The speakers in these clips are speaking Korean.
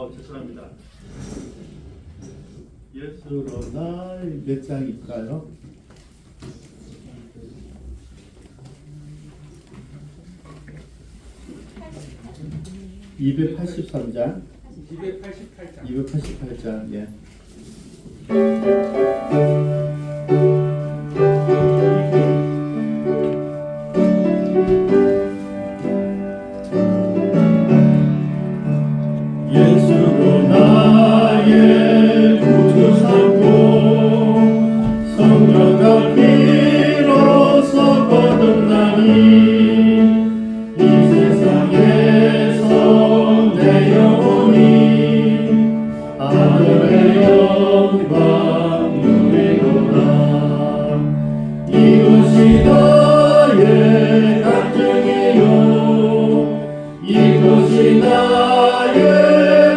죄송합니다. 예수로나 몇 장일까요? (283장) 288장. 예. 예수로 나의 구주 삼고 성령과 피로써 거듭나니 이 세상에서 내 영혼이 하늘의 영광 누리도다. 이것이 나의 간증이요 이것이 나의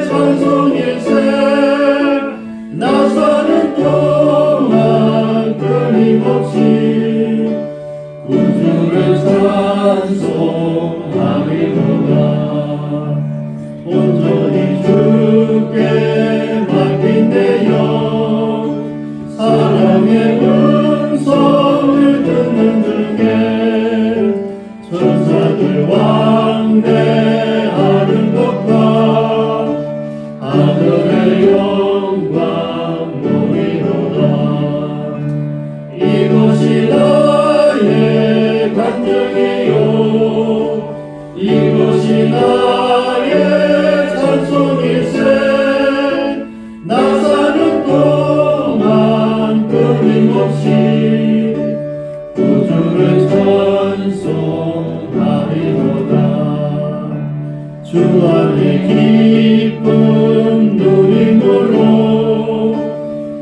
찬송일세. 나 사는 동안 끊임없이 구주를 찬송하리로다. 온전히 주께 맡긴 내 영 사랑의 음성을 듣는 중에 천사들 왕래하는 것과 하늘의 영광 보이도다. 이것이 나의 간증이요 이것이 나의 찬송일세. 나 사는 동안 끊임없이 구주를 찬송하리로다. 주 안에 기쁨 누림으로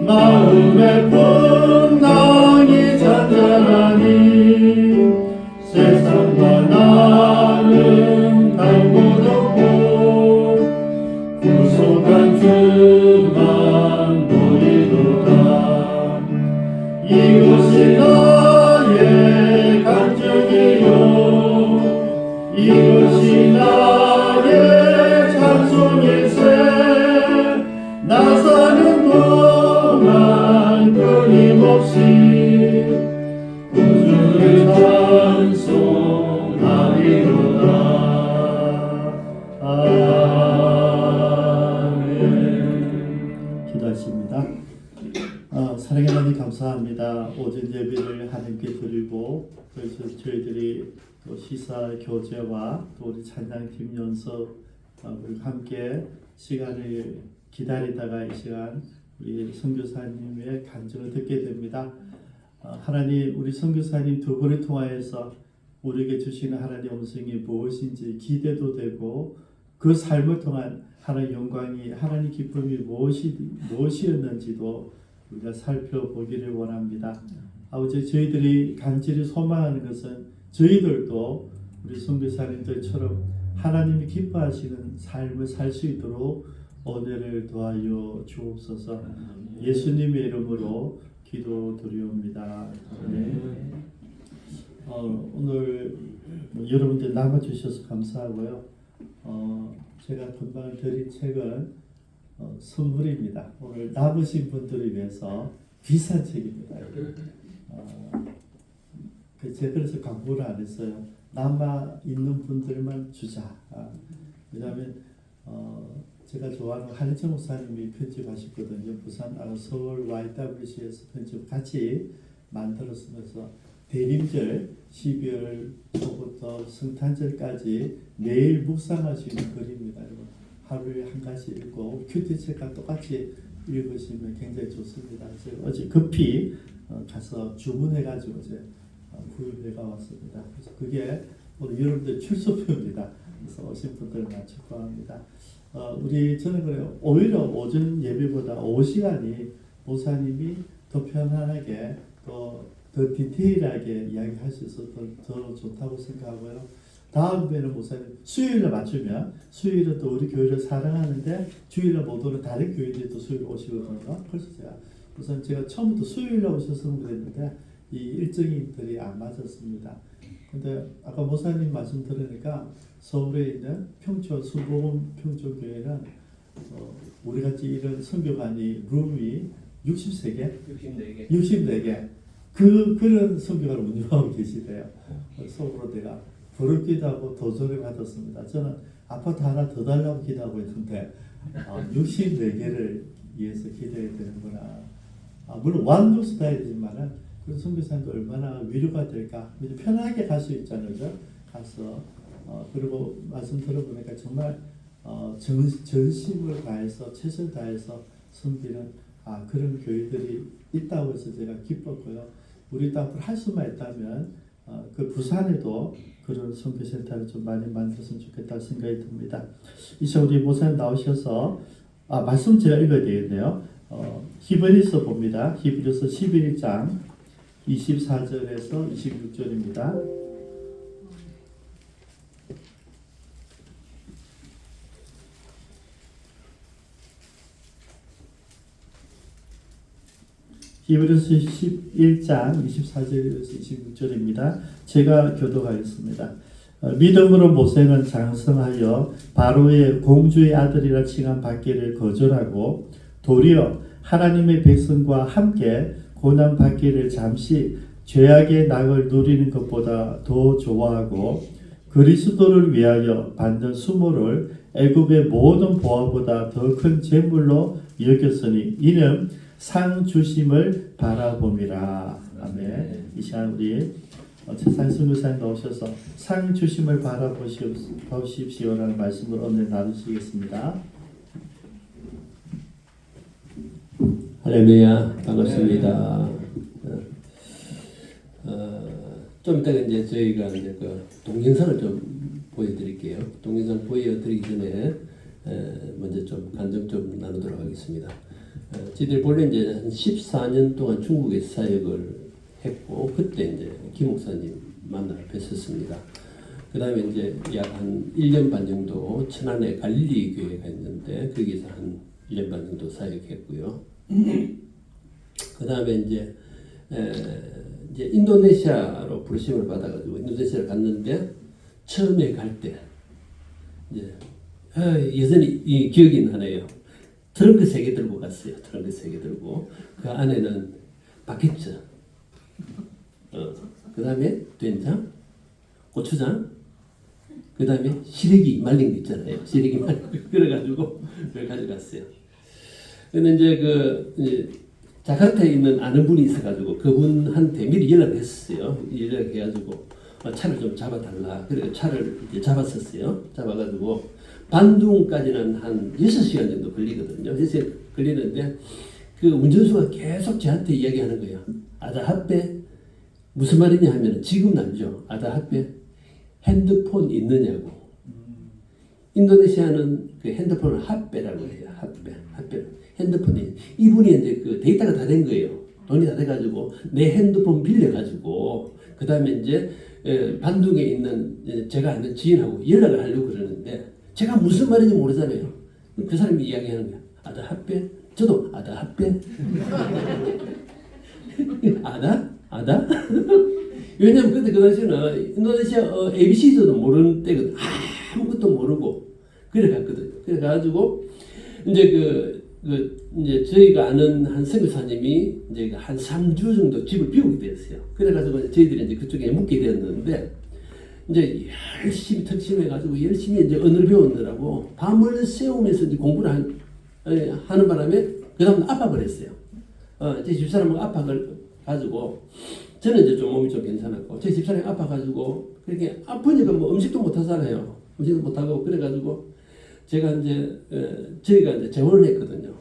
마음의 풍랑이 잔잔하니 세상과 나는 갈 곳 없고 구속한 주만 보이도다. 이것이 나의 간증이요 이것이 나의 찬송일세. 나 사는 동안 끊임없이 구주를 찬송하리로다. 아멘. 기도하십니다. 사랑의 하나님 감사합니다. 오전 예배를 하나님께 드리고 그래서 저희들이 또 시사 교제와 또 우리 찬양팀 연습 함께 시간을 기다리다가 이 시간 우리 선교사님의 간증을 듣게 됩니다. 하나님 우리 선교사님 두 분을 통하여서 우리에게 주시는 하나님의 음성이 무엇인지 기대도 되고 그 삶을 통한 하나님의 영광이 하나님의 기쁨이 무엇이었는지도 우리가 살펴보기를 원합니다. 아버지 저희들이 간절히 소망하는 것은 저희들도 우리 선교사님들처럼 하나님이 기뻐하시는 삶을 살 수 있도록 은혜를 더하여 주옵소서. 예수님의 이름으로 기도드리옵니다. 오늘 여러분들 남아주셔서 감사하고요. 제가 금방 드린 책은 선물입니다. 오늘 남으신 분들을 위해서 비싼 책입니다. 제가 그래서 광고를 안 했어요. 남아 있는 분들만 주자. 왜냐하면 제가 좋아하는 한희정 목사님이 편집하셨거든요. 부산 서울 YWC에서 편집 같이 만들었으면서 대림절 12월 초부터 성탄절까지 매일 묵상할 수 있는 글입니다. 여러분 하루에 한 가지 읽고 큐티책과 똑같이 읽으시면 굉장히 좋습니다. 제가 어제 급히 가서 주문해가지고 이제 구입해가 왔습니다. 그래서 그게 오늘 여러분들 출소표입니다. 그래서 오신 분들만 축하합니다. 저는 그래요. 오히려 오전 예배보다 오후 시간이 목사님이 더 편안하게 더 디테일하게 이야기할 수 있어서 더 좋다고 생각하고요. 다음에는 목사님 수요일에 맞추면 수요일은 또 우리 교회를 사랑하는데 주일에 못 오는 다른 교회들이 또 수요일 오시거든요. 그래서 제가 처음부터 수요일에 오셔서 그랬는데 이 일정들이 안 맞았습니다. 근데 아까 목사님 말씀 들으니까 서울에 있는 평촌 수복음 평촌교회는 우리 같이 이런 선교관이 룸이 63개? 64개. 64개. 그런 선교관을 운영하고 계시대요. 속으로 내가 부럽기도 하고 도전을 받았습니다. 저는 아파트 하나 더 달라고 기도하고 있는데 64개를 위해서 기도해야 되는구나. 물론 완도 스타일이지만은 그 선교사님도 얼마나 위로가 될까. 편하게 갈 수 있잖아요. 그죠? 가서 그리고 말씀 들어보니까 정말 전심을 다해서 최선을 다해서 섬기는 그런 교회들이 있다고 해서 제가 기뻤고요. 우리도 앞으로 할 수만 있다면 그 부산에도 그런 선교센터를 좀 많이 만들었으면 좋겠다는 생각이 듭니다. 이제 우리 목사님 나오셔서 말씀 제가 읽어야 되겠네요. 히브리서 봅니다. 히브리서 11장 24절에서 26절입니다. 히브리서 11장 24절에서 26절입니다. 제가 교독하겠습니다. 믿음으로 모세는 장성하여 바로의 공주의 아들이라 칭한 받기를 거절하고 도리어 하나님의 백성과 함께 고난 받기를 잠시 죄악의 낙을 누리는 것보다 더 좋아하고 그리스도를 위하여 받는 수모를 애굽의 모든 보화보다 더 큰 재물로 여겼으니 이는 상 주심을 바라봄이라. 아멘. 이 시간 우리 최상 선교사님 나오셔서 상 주심을 바라보십시오라는 말씀을 오늘 나누시겠습니다. 할렐루야, 반갑습니다. 좀 이따가 이제 저희가 이제 그 동영상을 좀 보여드릴게요. 동영상 보여드리기 전에 먼저 좀 간증 좀 나누도록 하겠습니다. 저희들 본래 이제 한 14년 동안 중국에서 사역을 했고 그때 이제 김 목사님 만나 뵀었습니다. 그 다음에 이제 약 한 1년 반 정도 천안에 갈릴리 교회가 있는데 거기서 한 1년 반 정도 사역했고요. 그 다음에 이제 인도네시아로 부르심을 받아가지고 인도네시아를 갔는데 처음에 갈 때 이제 여전히 이 기억이 나네요. 트렁크 3개 들고 갔어요. 트렁크 3개 들고 그 안에는 바켓츠, 그 다음에 된장, 고추장, 그 다음에 시래기 말린 거 있잖아요. 시래기 말린 거 그래가지고 그걸 가져갔어요. 근데 이제 자카르타에 있는 아는 분이 있어가지고 그분한테 미리 연락을 했어요. 연락해가지고 차를 좀 잡아달라. 그래 차를 이제 잡았었어요. 잡아가지고 반둥까지는 한 6시간 정도 걸리거든요. 6시간 걸리는데 그 운전수가 계속 저한테 이야기하는 거예요. 아다하베 무슨 말이냐 하면 지금 알죠. 아다하베 핸드폰 있느냐고. 인도네시아는 그 핸드폰을 핫베라고 해요. 핫베. 핸드폰이 이분이 이제 그 데이터가 다 된 거예요. 돈이 다 돼가지고 내 핸드폰 빌려가지고 그 다음에 이제 반둥에 있는 제가 아는 지인하고 연락을 하려고 그러는데 제가 무슨 말인지 모르잖아요. 그 사람이 이야기하는 거야. 아다 핫베? 저도 아다 핫베? 아다? 왜냐면 그때 그 당시에는 인도네시아 ABC도 모르는 때거든. 아무것도 모르고 그래 갔거든. 그래 가지고 이제 이제 저희가 아는 한 선교사님이 이제 한 3주 정도 집을 비우게 됐어요. 그래 가지고 저희들이 이제 그쪽에 묵게 되었는데 이제 열심히 특심해가지고 열심히 이제 언어를 배우느라고 밤을 새우면서 이제 공부를 하는 바람에 그 다음 압박을 했어요. 제 집사람은 압박을 가지고 저는 이제 좀 몸이 좀 괜찮았고 제 집사람이 아파가지고 그렇게 아프니까 뭐 음식도 못 하잖아요. 음식도 못 하고 그래가지고 제가 이제 저희가 이제 재혼을 했거든요.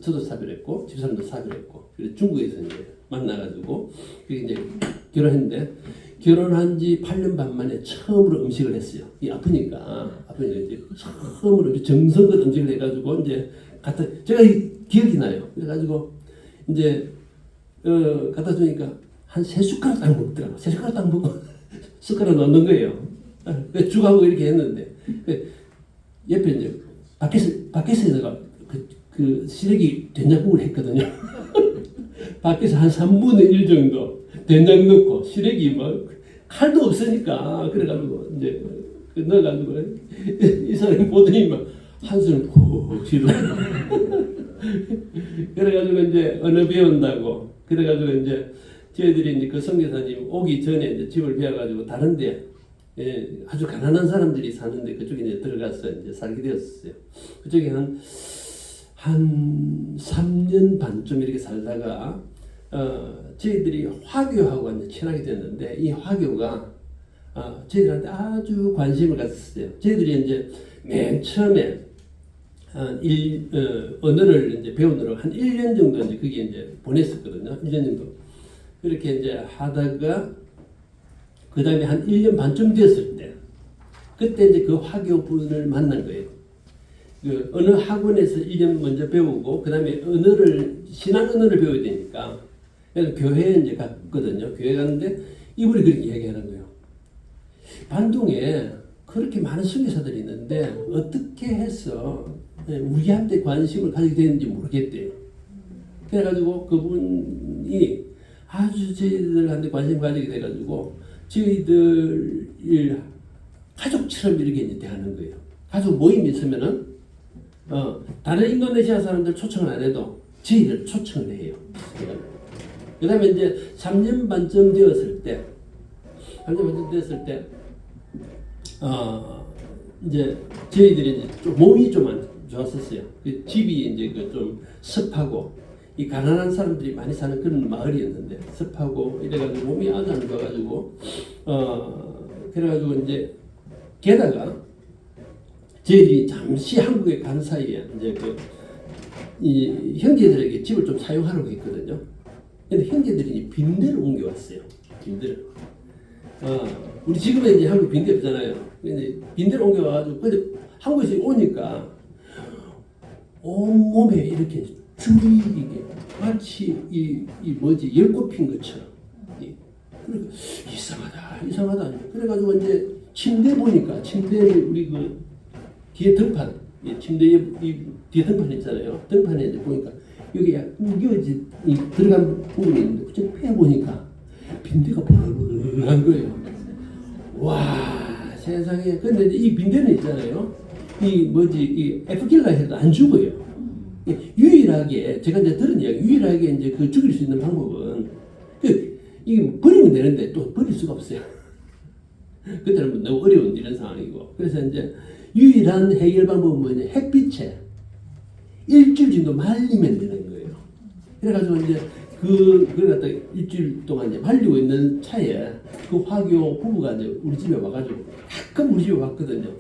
저도 사별했고 집사람도 사별했고 그래서 중국에서 이제 만나가지고 그게 이제 결혼했는데. 결혼한 지 8년 반 만에 처음으로 음식을 했어요. 이 아프니까 이제 처음으로 정성껏 음식을 해가지고 이제 제가 기억이 나요. 그래가지고 이제 갖다 주니까 한 3숟가락 딱 먹더라고. 3숟가락 딱 먹고 숟가락 넣는 거예요. 죽하고 이렇게 했는데 옆에 이제 밖에서 내가 그 시래기 된장국을 했거든요. 밖에서 한 3분의 1 정도 된장 넣고 시래기 막 칼도 없으니까 그래가지고 이제 넣어가지고 이 사람이 보더니 막 한숨을 푹 쉬고 그래가지고 이제 언어 배운다고 그래가지고 이제 저희들이 이제 그 선교사님 오기 전에 이제 집을 비워가지고 다른데 아주 가난한 사람들이 사는데 그쪽에 이제 들어가서 이제 살게 되었어요. 그쪽에 한 3년 반쯤 이렇게 살다가 저희들이 화교하고 이제 친하게 됐는데 이 화교가 저희들한테 아주 관심을 가졌어요. 저희들이 이제 맨 처음에 언어를 이제 배우느라 한 1년 정도 이제 거기에 이제 보냈었거든요. 1년 정도. 그렇게 이제 하다가 그 다음에 한 1년 반쯤 됐을 때 그때 이제 그 화교분을 만난 거예요. 그 언어 학원에서 1년 먼저 배우고 그 다음에 신앙 언어를 배워야 되니까 그래서 교회에 이제 갔거든요. 교회 갔는데 이분이 그렇게 이야기하는 거예요. 반동에 그렇게 많은 선교사들이 있는데 어떻게 해서 우리한테 관심을 가지게 되는지 모르겠대요. 그래가지고 그분이 아주 저희들한테 관심 가지게 돼가지고 저희들 가족처럼 이렇게 이제 대하는 거예요. 가족 모임이 있으면은 다른 인도네시아 사람들 초청을 안 해도 저희를 초청을 해요. 그 다음에 이제 3년 반쯤 되었을 때 이제 저희들이 이제 좀 몸이 좀 안 좋았었어요. 그 집이 이제 그 좀 습하고 이 가난한 사람들이 많이 사는 그런 마을이었는데 습하고 이래가지고 몸이 아주 안 좋아가지고 그래가지고 이제 게다가 저희들이 잠시 한국에 간 사이에 이제 이 형제들에게 집을 좀 사용하라고 했거든요. 근데 형제들이 빈대를 옮겨왔어요. 빈대를. 우리 지금은 이제 한국 빈대 없잖아요. 근데 빈대를 옮겨와가지고 근데 한국에서 오니까 온몸에 이렇게 줄이 이게 마치 이 뭐지 열꽃 핀 것처럼. 그러니까 이상하다. 그래가지고 이제 침대 보니까 침대에 우리 그 뒤에 등판, 침대에 뒤에 등판 있잖아요. 등판에 이제 보니까 여기 이제 들어간 부분이 있는데 좀 패 보니까 빈대가 벌렁한 거예요. 와 세상에. 근데 이 빈대는 있잖아요. 이 에프킬라 해도 안 죽어요. 유일하게 제가 이제 들은 이야기 유일하게 이제 그 죽일 수 있는 방법은 이게 버리면 되는데 또 버릴 수가 없어요. 그때는 너무 어려운 이런 상황이고 그래서 이제 유일한 해결 방법은 뭐냐 햇빛에 일주일 정도 말리면 되는 거예요. 그래가지고 이제 그걸 갖다 일주일 동안 이제 말리고 있는 차에 그 화교 부부가 이제 우리 집에 와가지고 가끔 우리 집에 왔거든요.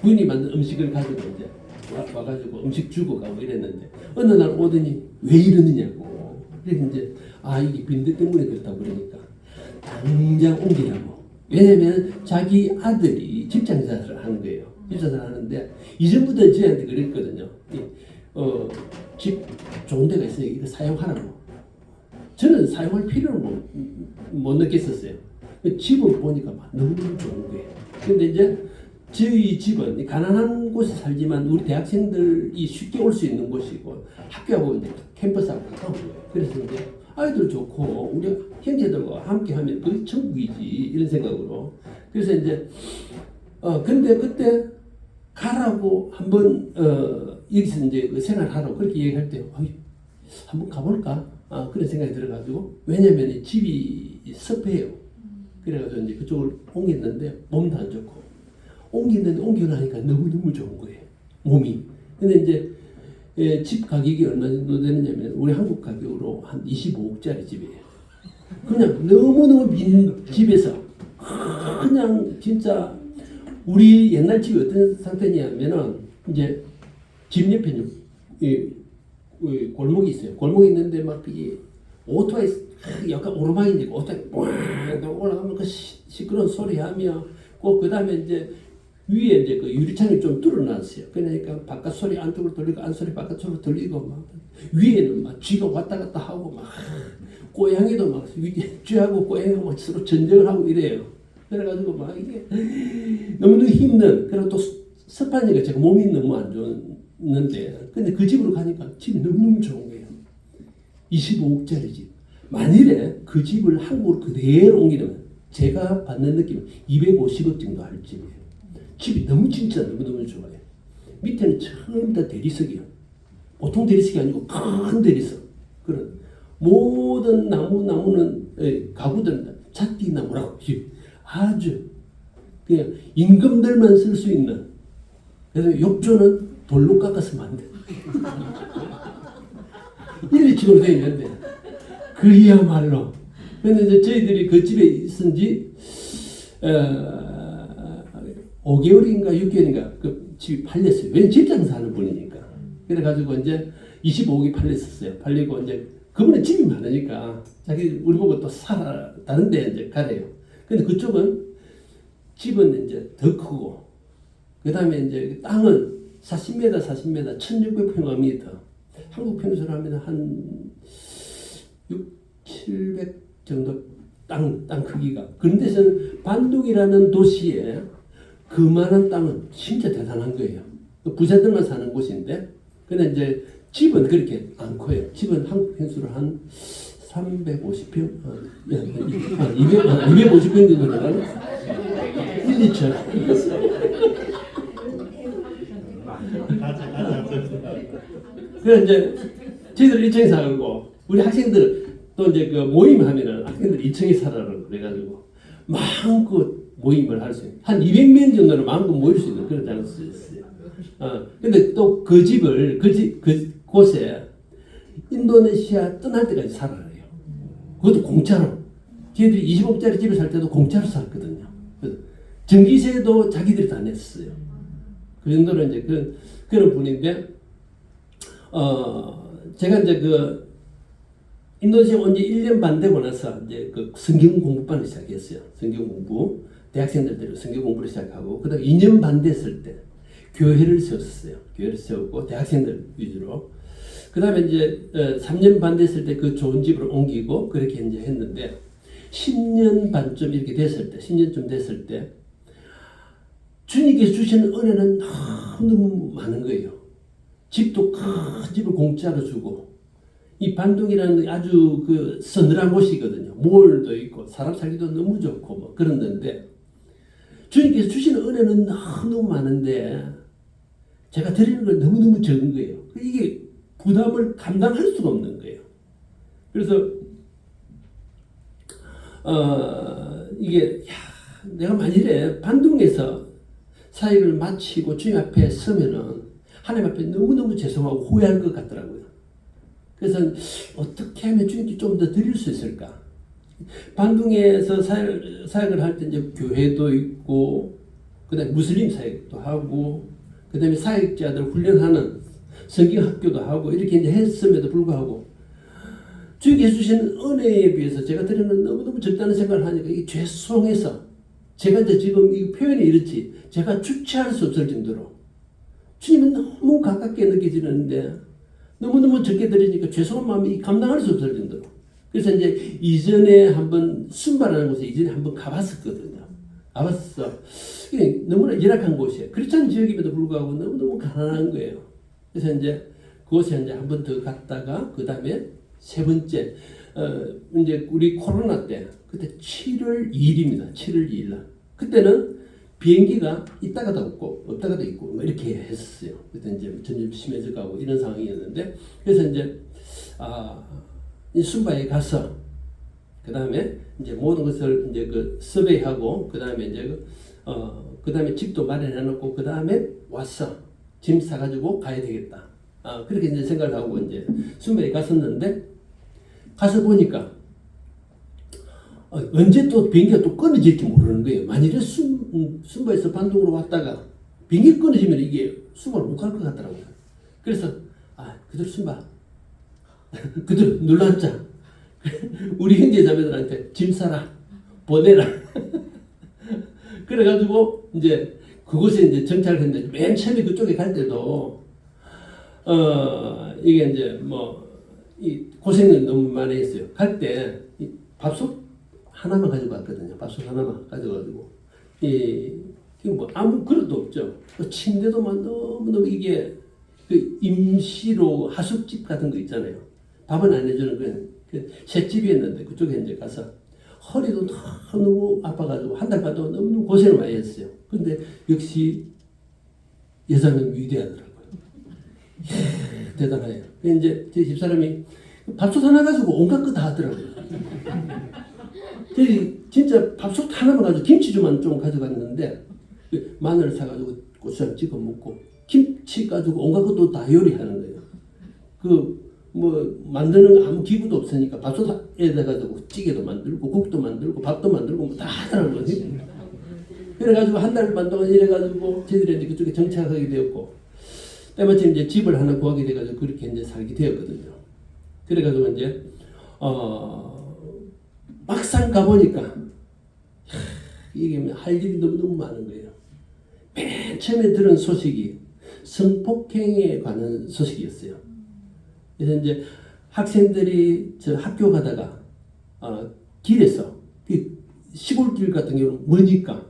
부인이 만든 음식을 가지고 이제 와가지고 음식 주고 가고 이랬는데 어느 날 오더니 왜 이러느냐고. 그래서 이제 이게 빈대 때문에 그렇다고 그러니까 당장 옮기라고. 왜냐면 자기 아들이 직장생활을 하는 거예요. 직장생활을 하는데 이전부터 저희한테 그랬거든요. 집 좋은 데가 있으니까 이거 사용하라고. 저는 사용할 필요를 못 느꼈었어요. 집을 보니까 너무너무 좋은 거예요. 근데 이제 저희 집은 가난한 곳에 살지만 우리 대학생들이 쉽게 올 수 있는 곳이고 학교하고 이제 캠퍼스하고 가까운 거예요. 그래서 이제 아이들 좋고 우리 형제들과 함께 하면 그게 천국이지 이런 생각으로. 그래서 이제 근데 그때 가라고 한번 여기서 이제 그 생활하라고 그렇게 얘기할 때 한번 가볼까? 그런 생각이 들어가지고 왜냐면 이 집이 습해요. 그래가지고 이제 그쪽을 옮겼는데 몸도 안 좋고 옮겼는데 옮겨나니까 너무너무 좋은 거예요. 몸이. 근데 이제 집 가격이 얼마 정도 되느냐면 우리 한국 가격으로 한 25억짜리 집이에요. 그냥 너무너무 빈 집에서 그냥 진짜 우리 옛날 집이 어떤 상태냐면은 이제 집 옆에 골목이 있어요. 골목이 있는데 막 이게 오토바이 약간 오르막인데 오토바이 꽝 올라가면 그 시끄러운 소리 하며 그 다음에 이제 위에 이제 그 유리창이 좀 뚫어놨어요. 그러니까 바깥 소리 안쪽으로 들리고 안 소리 바깥으로 들리고 막 위에는 막 쥐가 왔다 갔다 하고 막 고양이도 막 쥐하고 고양이가 막 서로 전쟁을 하고 이래요. 그래가지고 막 이게 너무너무 힘든. 그리고 또 습하니까 제가 몸이 너무 안 좋았는데 근데 그 집으로 가니까 집이 너무너무 좋은 거예요. 25억짜리 집. 만일에 그 집을 한국으로 그대로 옮기면 제가 받는 느낌은 250억 정도 할 집이에요. 집이 너무 진짜 너무너무 좋아요. 밑에는 전부 다 대리석이야. 보통 대리석이 아니고 큰 대리석. 그런 모든 나무는 가구들은 잣띠나무라고 아주 그냥 임금들만 쓸 수 있는. 그래서 욕조는 돌로 깎아서 만든 1, 2층으로 되어 있는데 그야말로. 근데 이제 저희들이 그 집에 있은 지 5개월인가 6개월인가 그 집이 팔렸어요. 왜냐면 집장 사는 분이니까. 그래가지고 이제 25억이 팔렸었어요. 팔리고 이제 그분은 집이 많으니까 자기 우리 보고 또 살아 다른 데 이제 가래요. 근데 그쪽은 집은 이제 더 크고 그 다음에 이제 땅은 40m 1600평방미터. 한국 평수로 하면 한 700 정도 땅 크기가. 그런 데서는 반둥이라는 도시에 그만한 땅은 진짜 대단한 거예요. 부자들만 사는 곳인데, 근데 이제 집은 그렇게 안 커요. 집은 한국 평수로 한 350평, 250평 정도 되나? 1, 2천. 그래 이제 저희들 1층에 살고 우리 학생들 또 이제 그 모임하면은 학생들 2층에 살아라고 그래가지고 마음껏 모임을 할 수 있는 한 200명 정도는 마음껏 모일 수 있는 그런 장소였어요. 근데 또 그 집을 그곳에 인도네시아 떠날 때까지 살아요. 그것도 공짜로. 저희들이 20억짜리 집에 살 때도 공짜로 살았거든요. 전기세도 자기들이 다 냈어요. 그 정도로 이제 그런 분인데, 제가 이제 그 인도네시아 온 지 1년 반 되고 나서 이제 그 성경 공부반을 시작했어요. 성경 공부. 대학생들대로 성경 공부를 시작하고, 그 다음에 2년 반 됐을 때 교회를 세웠어요. 교회를 세우고 대학생들 위주로. 그 다음에 이제 3년 반 됐을 때 그 좋은 집으로 옮기고 그렇게 이제 했는데 10년 반쯤 이렇게 됐을 때, 10년쯤 됐을 때 주님께서 주시는 은혜는 너무 많은 거예요. 집도 큰 집을 공짜로 주고, 이 반둥이라는 아주 그 서늘한 곳이거든요. 몰도 있고 사람 살기도 너무 좋고 뭐 그런데 주님께서 주시는 은혜는 너무 많은데 제가 드리는 건 너무너무 적은 거예요. 이게 부담을 감당할 수가 없는 거예요. 그래서 이게 내가 만일에 반둥에서 사역을 마치고 주님 앞에 서면은 하나님 앞에 너무너무 죄송하고 후회할 것 같더라고요. 그래서 어떻게 하면 주님께 좀 더 드릴 수 있을까? 반둥에서 사역을 할 때 이제 교회도 있고, 그 다음에 무슬림 사역도 하고, 그 다음에 사역자들 훈련하는 성경학교도 하고, 이렇게 이제 했음에도 불구하고, 주님께서 주시는 은혜에 비해서 제가 드리는 너무너무 적다는 생각을 하니까 이게 죄송해서, 제가 이제 지금 이 표현이 이렇지, 제가 주체할 수 없을 정도로, 주님은 너무 가깝게 느껴지는데, 너무너무 적게 드리니까 죄송한 마음이 감당할 수 없을 정도로. 그래서 이제 이전에 한번 순바라는 곳에 이전에 한번 가봤었거든요. 가봤어. 너무나 열악한 곳이에요. 크리스찬 지역임에도 불구하고 너무너무 가난한 거예요. 그래서 이제 그곳에 이제 한 번 더 갔다가 그 다음에 세 번째 이제 우리 코로나 때 그때 7월 2일입니다. 7월 2일 날. 그때는 비행기가 있다가도 없고 없다가도 있고 뭐 이렇게 했었어요. 그때 이제 점점 심해져 가고 이런 상황이었는데, 그래서 이제 이 순바에 가서 그 다음에 이제 모든 것을 이제 그 서베이하고 그 다음에 이제 그 다음에 집도 마련해 놓고 그 다음에 와서 짐 싸가지고 가야 되겠다. 그렇게 이제 생각을 하고 이제 순바에 갔었는데, 가서 보니까 언제 또 비행기가 또 끊어질지 모르는 거예요. 만일에 순바에서 반동으로 왔다가 비행기 끊어지면 이게 순바를 못 갈 것 같더라고요. 그래서 그대로 순바 그대로 눌러앉자. 우리 형제 자매들한테 짐 싸라, 보내라. 그래가지고 이제 그곳에 이제 정착을 했는데, 맨 처음에 그쪽에 갈 때도 이게 이제 뭐 이 고생을 너무 많이 했어요. 갈 때 밥솥 하나만 가지고 왔거든요. 밥솥 하나만 가져가지고 뭐 아무 그릇도 없죠. 침대도 막 너무너무 이게 그 임시로 하숙집 같은 거 있잖아요. 밥은 안 해주는 그 셋집이었는데 그쪽에 이제 가서 허리도 너무 아파가지고 한 달 반도 너무 고생을 많이 했어요. 근데 역시 여자는 위대하더라고요. 대단해요. 이제 제 집사람이 밥솥 하나 가지고 온갖 거 다 하더라고요. 저희 진짜 밥솥 하나만 가지고 김치주만 좀 가져갔는데 마늘 사가지고 고추장 찍어 먹고 김치 가지고 온갖 것도 다 요리하는 거예요. 그 뭐 만드는 아무 기구도 없으니까 밥솥에다 가지고 찌개도 만들고 국도 만들고 밥도 만들고 뭐 다 하더라고요. 그래가지고 한 달 반 동안 이래가지고 저희들이 이제 그쪽에 정착하게 되었고 때마침 이제 집을 하나 구하게 돼가지고 그렇게 이제 살게 되었거든요. 그래가지고 이제 막상 가보니까 이게 할 일이 너무 많은 거예요. 맨 처음에 들은 소식이 성폭행에 관한 소식이었어요. 그래서 이제 학생들이 저 학교 가다가 길에서 시골길 같은 경우는 머니까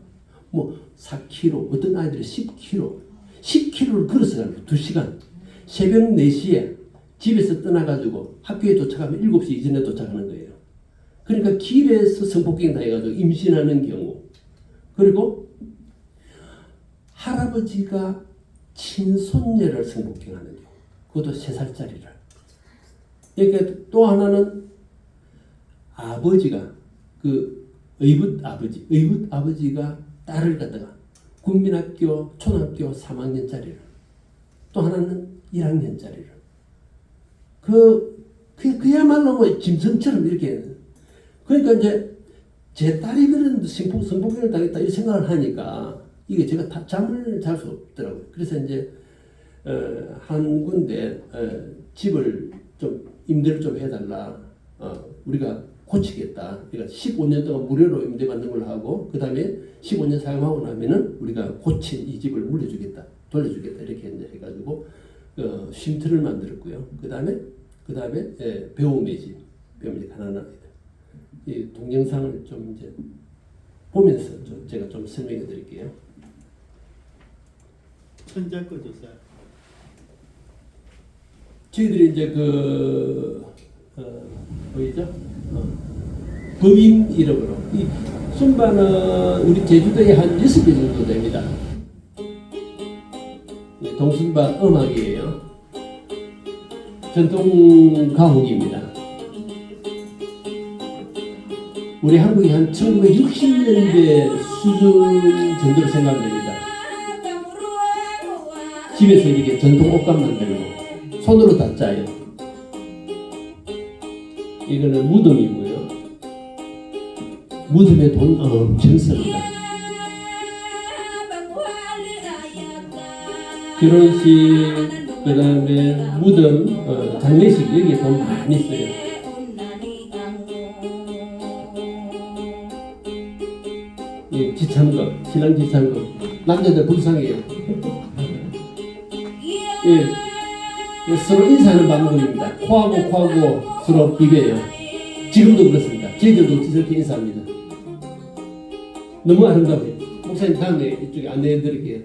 뭐 4km, 어떤 아이들이 10km를 걸어서 가는 거예요. 2시간. 새벽 4시에 집에서 떠나가지고 학교에 도착하면 7시 이전에 도착하는 거예요. 그러니까 길에서 성폭행 당해가지고 임신하는 경우, 그리고 할아버지가 친손녀를 성폭행하는 경우, 그것도 3살짜리를. 그러니까 또 하나는 아버지가 그 의붓 아버지가 딸을 갖다가 국민학교 초등학교 3학년짜리를, 또 하나는 1학년짜리를, 그야말로 뭐 짐승처럼 이렇게. 그러니까 이제 제 딸이 그런 성폭행을 당했다 이 생각을 하니까 이게 제가 잠을 잘 수 없더라고요. 그래서 이제 한 군데 집을 좀 임대를 좀 해달라. 우리가 고치겠다. 그러니까 15년 동안 무료로 임대받는 걸로 하고 그 다음에 15년 사용하고 나면은 우리가 고친 이 집을 물려주겠다, 돌려주겠다 이렇게 이제 해가지고 쉼터를 만들었고요. 그 다음에 배움의 집, 가난한 아이들. 이 동영상을 좀 이제 보면서 제가 좀 설명해 드릴게요. 천자 거 주세요. 저희들이 이제 보이죠? 법인 이름으로. 이 순바는 우리 제주도에 한 6개 정도 됩니다. 동순바 음악이에요. 전통 가곡입니다. 우리 한국이 한 1960년대 수준 정도로 생각됩니다. 집에서 이렇게 전통 옷감 만들고 손으로 다 짜요. 이거는 무덤이고요. 무덤에 돈 엄청 씁니다. 결혼식, 그 다음에 무덤, 장례식 여기에 돈 많이 써요. 이 지참금, 신랑 지참금. 남자들 불쌍해요. 예, 서로 인사하는 방법입니다. 코하고 서로 비벼요. 지금도 그렇습니다. 저희들도 저렇게 인사합니다. 너무 아름다워요. 목사님 다음에 이쪽에 안내해 드릴게요.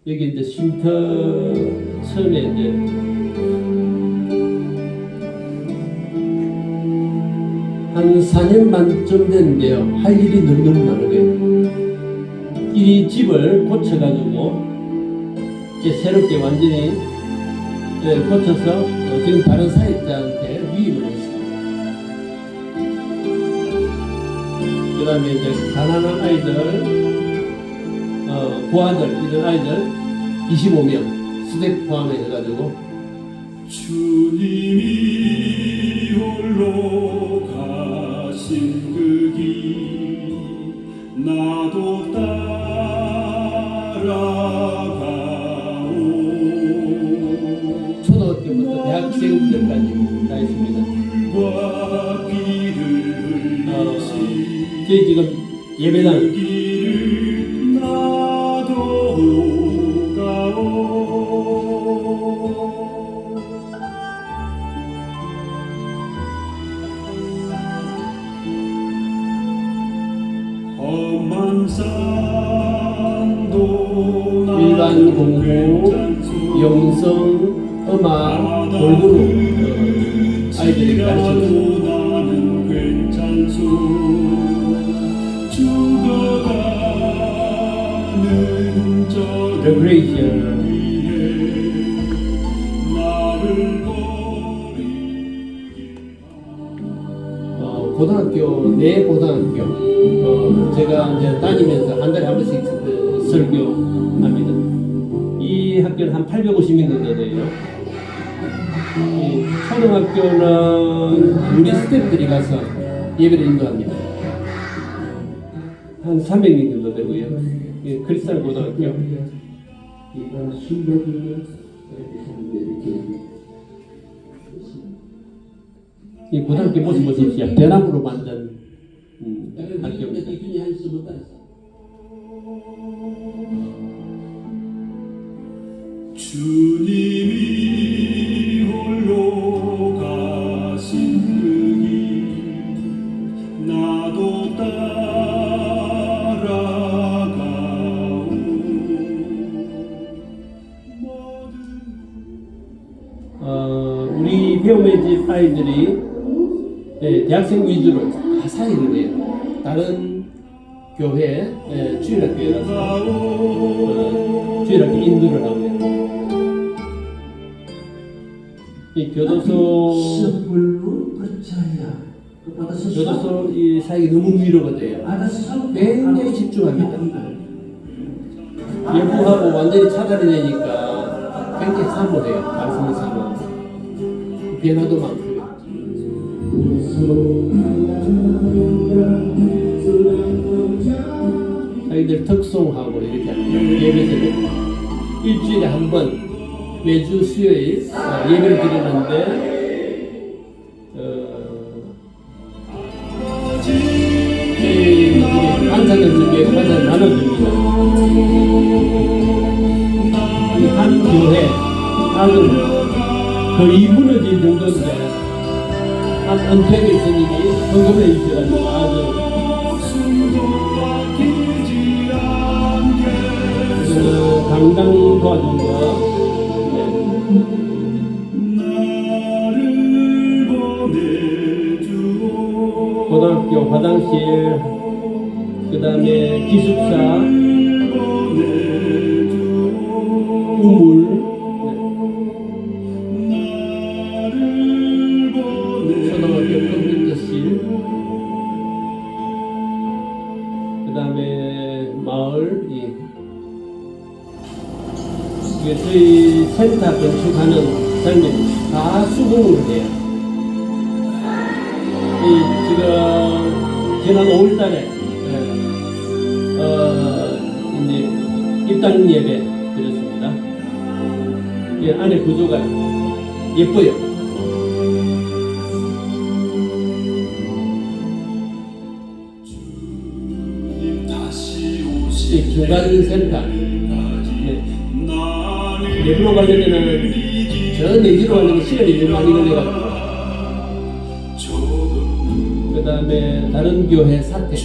여기 이제 쉼터 처음에 이제 한 4년 만쯤 됐는데요. 할 일이 너무너무 많은 거예요. 이 집을 고쳐가지고 이제 새롭게 완전히 고쳐서 지금 다른 사역자한테 위임을 했습니다. 그 다음에 이제 가난한 아이들, 고아들, 이런 아이들 25명 수색 포함해 해가지고 주님이 홀로 가신 그 길 나도 따라가오. 초등학교부터 대학생들까지 다 있습니다. 저희 지금 예배당 일반 공부, 영성, 음악, 골고루 아이들이 가르쳐줍니다. 죽어가는 레크레이션. 고등학교 내 고등학교 제가 이제 다니면서 한 달에 한 번씩 설교합니다. 이 학교는 한 850명 정도 돼요. 이 초등학교는 우리 스태프들이 가서 예배를 인도합니다. 한 300명 정도 되고요. 이 크리스찬 고등학교. 이 고등학교 모습 보십시오. 대나무로 만든 학교입니다. 주님이 홀로 가신 그 길 나도 따라가오. 우리 배움의 집 아이들이 대학생 위주로 다 사역을 해요. 다른 교회, 주일학교라서 주일학교 인도를 하고요. 이 교도소 이 사역이 너무 위로가 돼요. 굉장히 집중합니다. 예부하고 완전히 차단이 되니까 굉장히 사모해요. 말씀을 사모. 변화도 많고요. 자기들 특송하고 이렇게 합니다. 예배드리고 일주일에 한 번 매주 수요일 예배를 드리는데 저희들이 반찬을 준비해서 반찬을 나눠줍니다. 이 한 교회 아주 거의 무너질 정도인데 한 은퇴의 스님이 헌금을 해주셔가지고 아주 당당 도와준 거. 고등학교 화장실, 그 다음에 기숙사, 우물, 초등학교 컴퓨터실, 그 다음에 마을, 이게 저희 센터 건축하는 사람들이 다 수공을 해요. 지금 지난 5월달에 이제 입당 예배 드렸습니다. 안에 구조가 예뻐요. 이 중간 센터. 예부로 가려면은 저 내지로 가려면 시간이 좀 많이 걸려가지고. 그 다음에 다른 교회 사택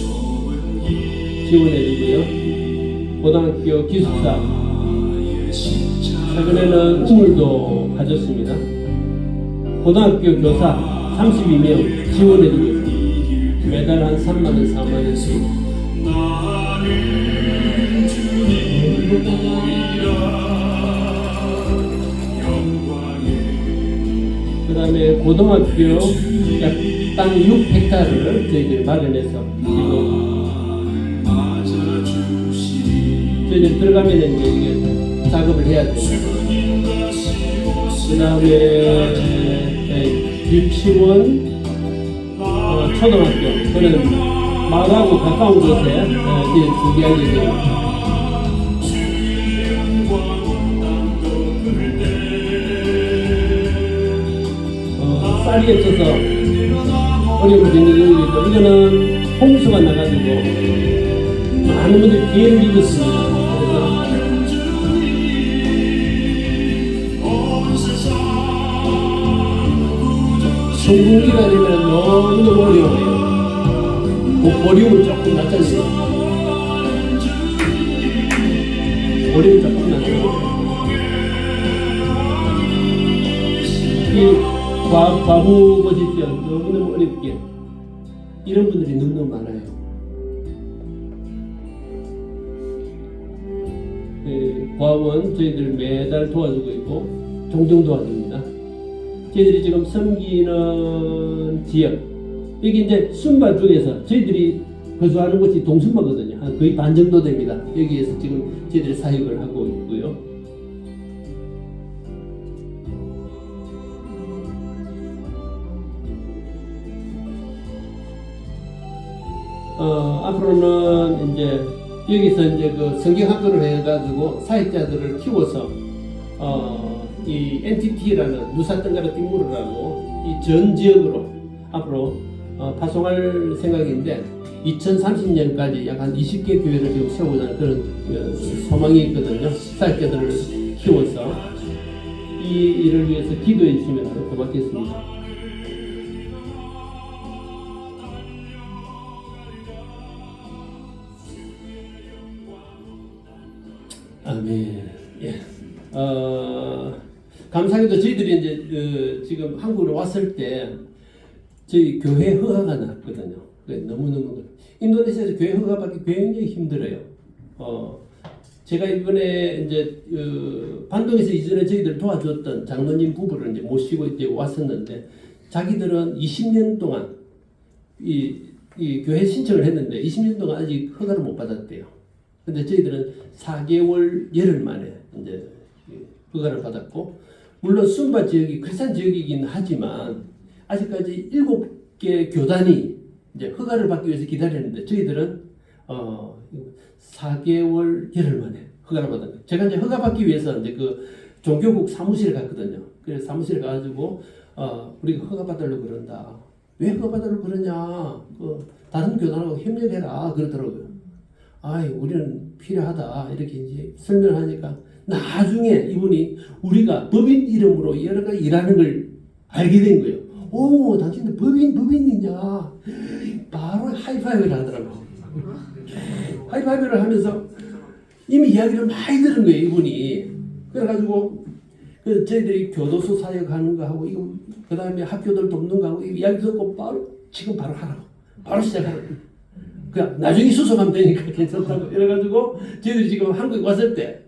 지원해주고요. 고등학교 기숙사 최근에는 우물도 가졌습니다. 고등학교 교사 32명 지원해주고 있습니다. 매달 한 3만원, 4만원씩. 그 다음에 고등학교 약 땅 6헥타르를 저희들이 마련해서 지금 저희들이 들어가면 이제 작업을 해야 돼요. 그 다음에 유치원, 초등학교, 그런 마을하고 가까운 곳에 준비할 예정입니다. 쌀이 없어서 어려움이 있는 경우도 이거는 홍수가 나가지고 많은 분들이 기회를 입었습니다. 그래서 성공기가 되면 너무너무 어려워요. 어려움을 조금 낮춰주세요. 어려움을 조금 낮춰주세요. 과부 보십시오. 너무너무 어렵게. 이런 분들이 너무너무 많아요. 고아원 저희들 매달 도와주고 있고 종종 도와줍니다. 저희들이 지금 섬기는 지역 여기 이제 순바 중에서 저희들이 거주하는 곳이 동순바거든요. 한 거의 반 정도 됩니다. 여기에서 지금 저희들이 사역을 하고 있고요. 앞으로는 이제 여기서 이제 그 성경학교를 해가지고 사역자들을 키워서 이 NTT라는 누사 뜬가루 띵무르라고 이 전 지역으로 앞으로 파송할 생각인데 2030년까지 약 한 20개 교회를 지금 세우자는 그런 소망이 있거든요. 사역자들을 키워서 이 일을 위해서 기도해 주시면 고맙겠습니다. 아멘. 예. 감사하게도 저희들이 이제 지금 한국으로 왔을 때 저희 교회 허가가 났거든요. 너무너무 인도네시아에서 교회 허가 받기 굉장히 힘들어요. 제가 이번에 이제 반동에서 이전에 저희들 도와줬던 장로님 부부를 이제 모시고 이제 왔었는데 자기들은 20년 동안 이 교회 신청을 했는데 20년 동안 아직 허가를 못 받았대요. 근데 저희들은 4개월 열흘 만에 이제 허가를 받았고, 물론 순바 지역이 크리스찬 지역이긴 하지만 아직까지 7개 교단이 이제 허가를 받기 위해서 기다리는데 저희들은 4개월 열흘 만에 허가를 받았어요. 제가 이제 허가 받기 위해서 이제 그 종교국 사무실에 갔거든요. 그래서 사무실에 가가지고 우리가 허가 받으려고 그런다. 왜 허가 받으려고 그러냐? 다른 교단하고 협력해라 그러더라고요. 아이, 우리는 필요하다 이렇게 이제 설명하니까 나중에 이분이 우리가 법인 이름으로 여러 가지 일하는 걸 알게 된 거예요. 오, 당신들 법인이냐? 바로 하이파이브를 하더라고. 하이파이브를 하면서 이미 이야기를 많이 들은 거예요, 이분이. 그래가지고 저희들이 교도소 사역하는 거 하고 이거 그 다음에 학교들 돕는 거 하고 이야기 듣고 지금 바로 하라고. 바로 시작하라고. 그냥 나중에 수속하면 되니까 괜찮다고 이래가지고 저희들이 지금 한국에 왔을 때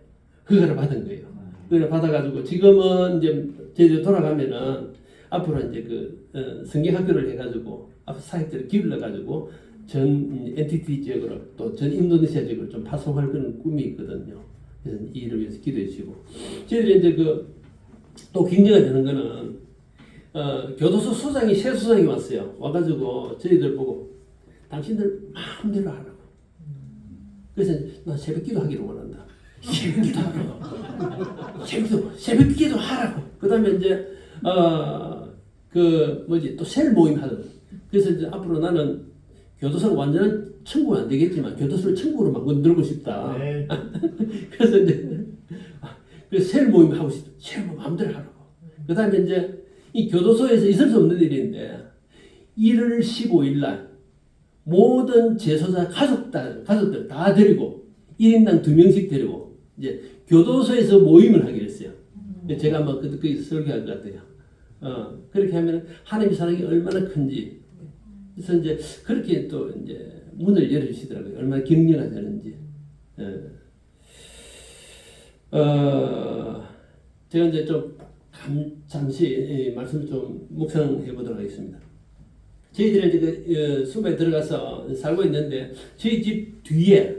그거를 받은 거예요. 그걸 받아가지고 지금은 이제 저희들 돌아가면은 앞으로 이제 성경학교를 해가지고 앞으로 사역들을 기울여가지고 전 NTT 지역으로 또 전 인도네시아 지역으로 좀 파송할 그런 꿈이 있거든요. 그래서 이 일을 위해서 기도해 주시고 저희들이 이제 또 굉장히 되는 거는 교도소 소장이 새 소장이 왔어요. 와가지고 저희들 보고 당신들 마음대로 하라고. 그래서 나 새벽기도 하기를 원한다. 새벽기도 하라고. 새벽기도 하라고. 그다음에 이제 또 셀 모임 하거든. 그래서 이제 앞으로 나는 교도소가 완전한 천국은 안 되겠지만 교도소를 천국으로 만들고 싶다. 네. 그래서 이제 셀 모임 하고 싶다. 셀 모임 마음대로 하라고. 그다음에 이제 이 교도소에서 있을 수 없는 일인데 1월 15일 날 모든 재소자 가족들 다 데리고 1인당 2명씩 데리고 이제 교도소에서 모임을 하기로 했어요. 제가 아마 그때 설교할 것 같아요. 그렇게 하면 하나님의 사랑이 얼마나 큰지. 그래서 이제 그렇게 또 이제 문을 열어주시더라고요. 얼마나 격려하자는지. 제가 이제 좀 잠시 말씀을 좀 묵상해 보도록 하겠습니다. 저희들은 이제 수바에 들어가서 살고 있는데 저희 집 뒤에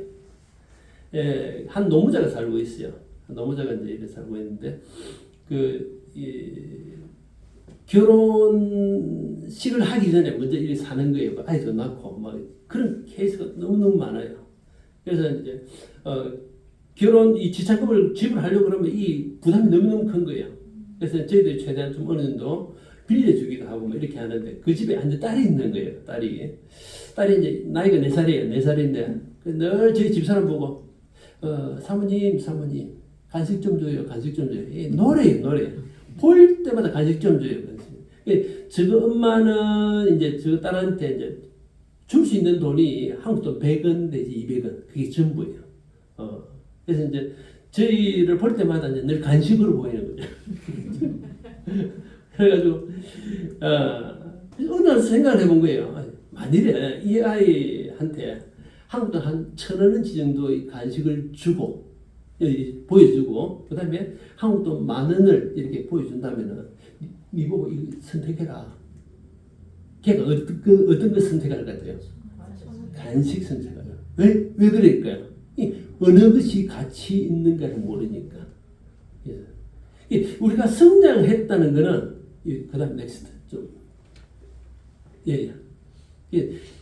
한 노무자가 살고 있어요. 노무자가 이제 이렇게 살고 있는데 결혼식을 하기 전에 먼저 이렇게 사는 거예요. 아이도 낳고 막 그런 케이스가 너무너무 많아요. 그래서 이제 이 지참금을 지불하려고 그러면 이 부담이 너무너무 큰 거예요. 그래서 저희들이 최대한 좀 어느 정도 빌려주기도 하고 뭐 이렇게 하는데 그 집에 한 딸이 있는 거예요. 딸이 이제 나이가 4살이에요. 4살인데 늘 저희 집사람 보고 사모님 간식 좀 줘요. 노래 볼 때마다 간식 좀 줘요. 저 엄마는 이제 저 딸한테 이제 줄 수 있는 돈이 한국 돈 100원 내지 200원 그게 전부예요. 그래서 이제 저희를 볼 때마다 이제 늘 간식으로 보이는 거죠. 그래가지고 어느 날 생각을 해본 거예요. 만일에 이 아이한테 한국 돈 한 1,000원어치 정도의 간식을 주고 보여주고 그 다음에 한국도 만원을 이렇게 보여준다면은 미보고 이거 선택해라. 걔가 어떤 거 선택할 것 같아요? 간식 선택하라. 왜 그럴까요? 어느 것이 가치 있는가를 모르니까. 우리가 성장했다는 거는 그 다음 넥스트 좀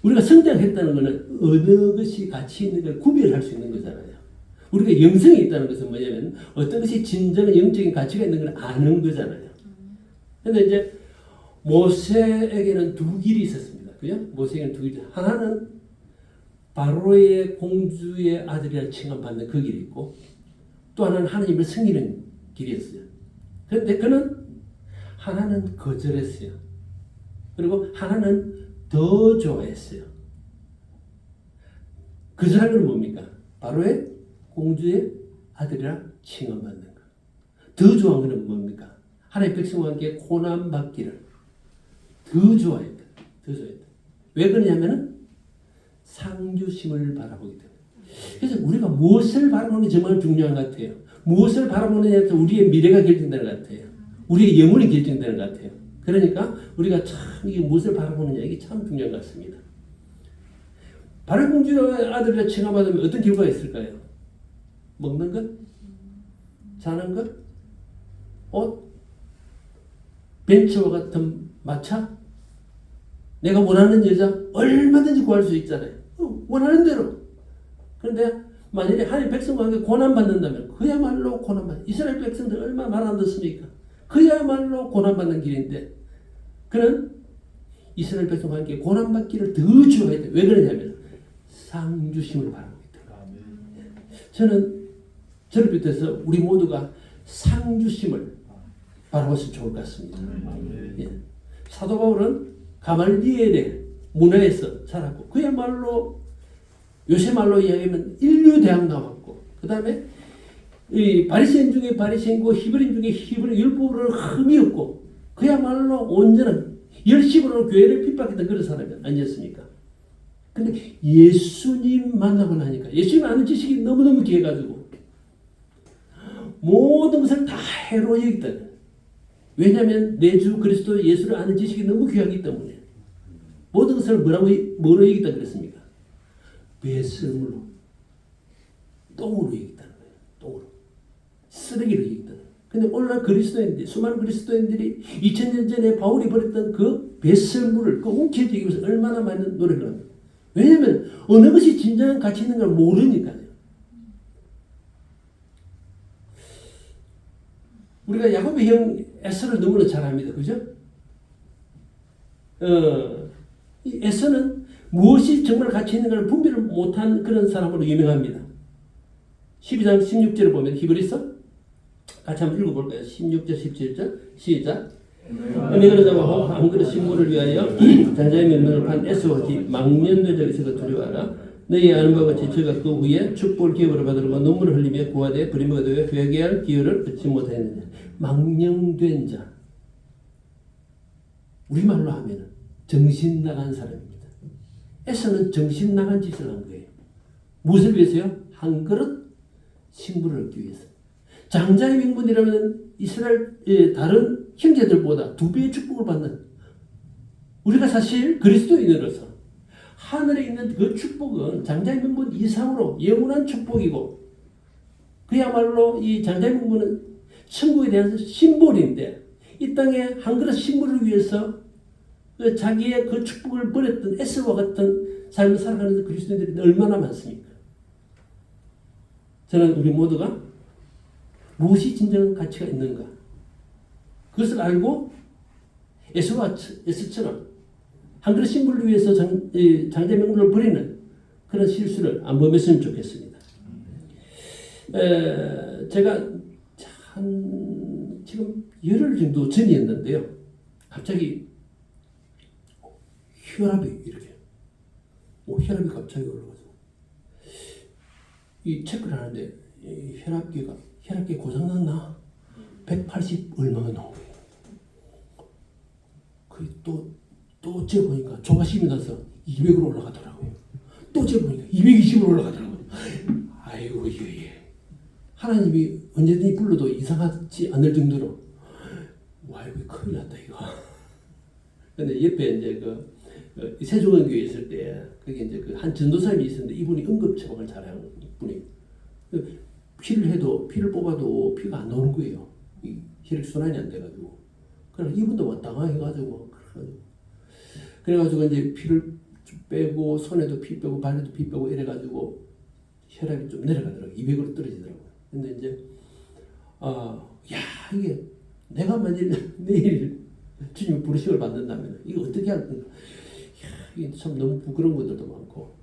우리가 성장했다는 거는 어느 것이 가치 있는가를 구별할 수 있는 거잖아요. 우리가 영성이 있다는 것은 뭐냐면 어떤 것이 진정한 영적인 가치가 있는 걸 아는 거잖아요. 그런데 이제 모세에게는 두 길이 있었습니다. 그죠? 모세에게는 두 길이. 하나는 바로의 공주의 아들이라 칭함받는 그 길이 있고 또 하나는 하나님을 섬기는 길이었어요. 그런데 그는 하나는 거절했어요. 그리고 하나는 더 좋아했어요. 거절한 건 뭡니까? 바로의 공주의 아들이라 칭함받는 것. 더 좋아한 것은 뭡니까? 하나님의 백성과 함께 고난받기를 더 좋아했다. 더 좋아했다. 왜 그러냐면은 상주심을 바라보기 때문에. 그래서 우리가 무엇을 바라보는 게 정말 중요한 것 같아요. 무엇을 바라보느냐에 따라서 우리의 미래가 결정되는 것 같아요. 우리의 영혼이 결정되는 것 같아요. 그러니까 우리가 참 이게 무엇을 바라보느냐 이게 참 중요한 것 같습니다. 바로 공주의 아들이라 칭함받으면 어떤 결과가 있을까요? 먹는 것? 자는 것? 옷? 벤츠와 같은 마차? 내가 원하는 여자 얼마든지 구할 수 있잖아요. 원하는 대로. 그런데 만일에 하나님 백성과 함께 고난받는다면 그야말로 고난받는 이스라엘 백성들 얼마나 말 안 듣습니까? 그야말로 고난받는 길인데 그는 이스라엘 백성과 함께 고난받기를 더 좋아했다. 왜 그러냐면 상주심을 바라보기 때문에. 저는 저를 비롯해서 우리 모두가 상주심을 바라봤으면 좋을 것 같습니다. 예. 사도 바울은 가말리엘의 문화에서 살았고 그야말로 요새 말로 이야기하면 인류대학 나왔고 그 다음에 이 바리새인 중에 바리새인고 히브리인 중에 히브리 율법을 흠이 없고 그야말로 온전한 열심으로 교회를 핍박했던 그런 사람이 아니었습니까? 근데 예수님 만나고 나니까 예수님 아는 지식이 너무너무 귀해가지고 모든 것을 다 해로 여기다. 왜냐하면 내 주 그리스도 예수를 아는 지식이 너무 귀하기 때문에 모든 것을 뭐로 여기다 그랬습니까? 배설물로 똥으로 여기다는 거예요. 똥으로 쓰레기로 여기다는 거예요. 근데 오늘날 그리스도인들이 수많은 그리스도인들이 2000년 전에 바울이 버렸던 그 배설물을 그 움켜쥐기 위해서 얼마나 많은 노력을 합니다. 왜냐하면 어느 것이 진정한 가치 있는 걸 모르니까요. 우리가 야곱의 형 에서를 너무나 잘 압니다. 그죠? 이 에서는 무엇이 정말 가치 있는 걸 분별을 못한 그런 사람으로 유명합니다. 12장 16절을 보면 히브리서 같이 한번 읽어볼까요? 16절 17절 시작. 은혜를 잡아고 한 그릇 식물을 위하여 장자의 면면을 판 에서와 망년된 적에서 두려워하라. 너희 아는 바와 같이 저가 그 후에 축복을 기업으로 받으려고 눈물을 흘리며 구하되 부림을 거두어 회개할 기회를 얻지 못하였느냐. 망령된 자. 우리말로 하면 정신 나간 사람입니다. 에서는 정신 나간 짓을 한 거예요. 무엇을 위해서요? 한 그릇 식물을 얻기 위해서. 장자의 명분이라면 이스라엘 다른 형제들보다 2배의 축복을 받는 우리가 사실 그리스도인으로서 하늘에 있는 그 축복은 장자의 명분 이상으로 영원한 축복이고 그야말로 이 장자의 명분은 천국에 대한 심볼인데 이 땅에 한 그릇 식물을 위해서 자기의 그 축복을 버렸던 에스와 같은 삶을 살아가는 그리스도인들이 얼마나 많습니까? 저는 우리 모두가 무엇이 진정한 가치가 있는가 그것을 알고 에스처럼 한 그릇 식물을 위해서 장자의 명분을 버리는 그런 실수를 안 범했으면 좋겠습니다. 제가 지금 열흘 정도 전이었는데요. 갑자기 혈압이 이렇게 혈압이 갑자기 올라가서 이 체크를 하는데 혈압계 고장났나? 180 얼마가 나온 거예요. 그 또 재보니까 조바심이 나서 200으로 올라가더라고요. 또 재보니까 220으로 올라가더라고요. 아이고 이게 하나님이 언제든지 불러도 이상하지 않을 정도로 와 이거 큰일 났다 이거. 근데 옆에 이제 세종원교회 있을 때 그게 이제 한 전도사님이 있었는데 이분이 응급 처방을 잘하는 분이 피를 해도 피를 뽑아도 피가 안 나오는 거예요. 이 혈액 순환이 안 돼가지고. 그래서 이분도 마땅해가지고 그래가지고 이제 피를 빼고 손에도 피 빼고 발에도 피 빼고 이래가지고 혈압이 좀 내려가더라고요. 200으로 떨어지더라고요. 근데 이제 야 이게 내가 만일 내일 주님 부르심을 받는다면 이거 어떻게 할 건가? 이게 참 너무 부끄러운 것들도 많고.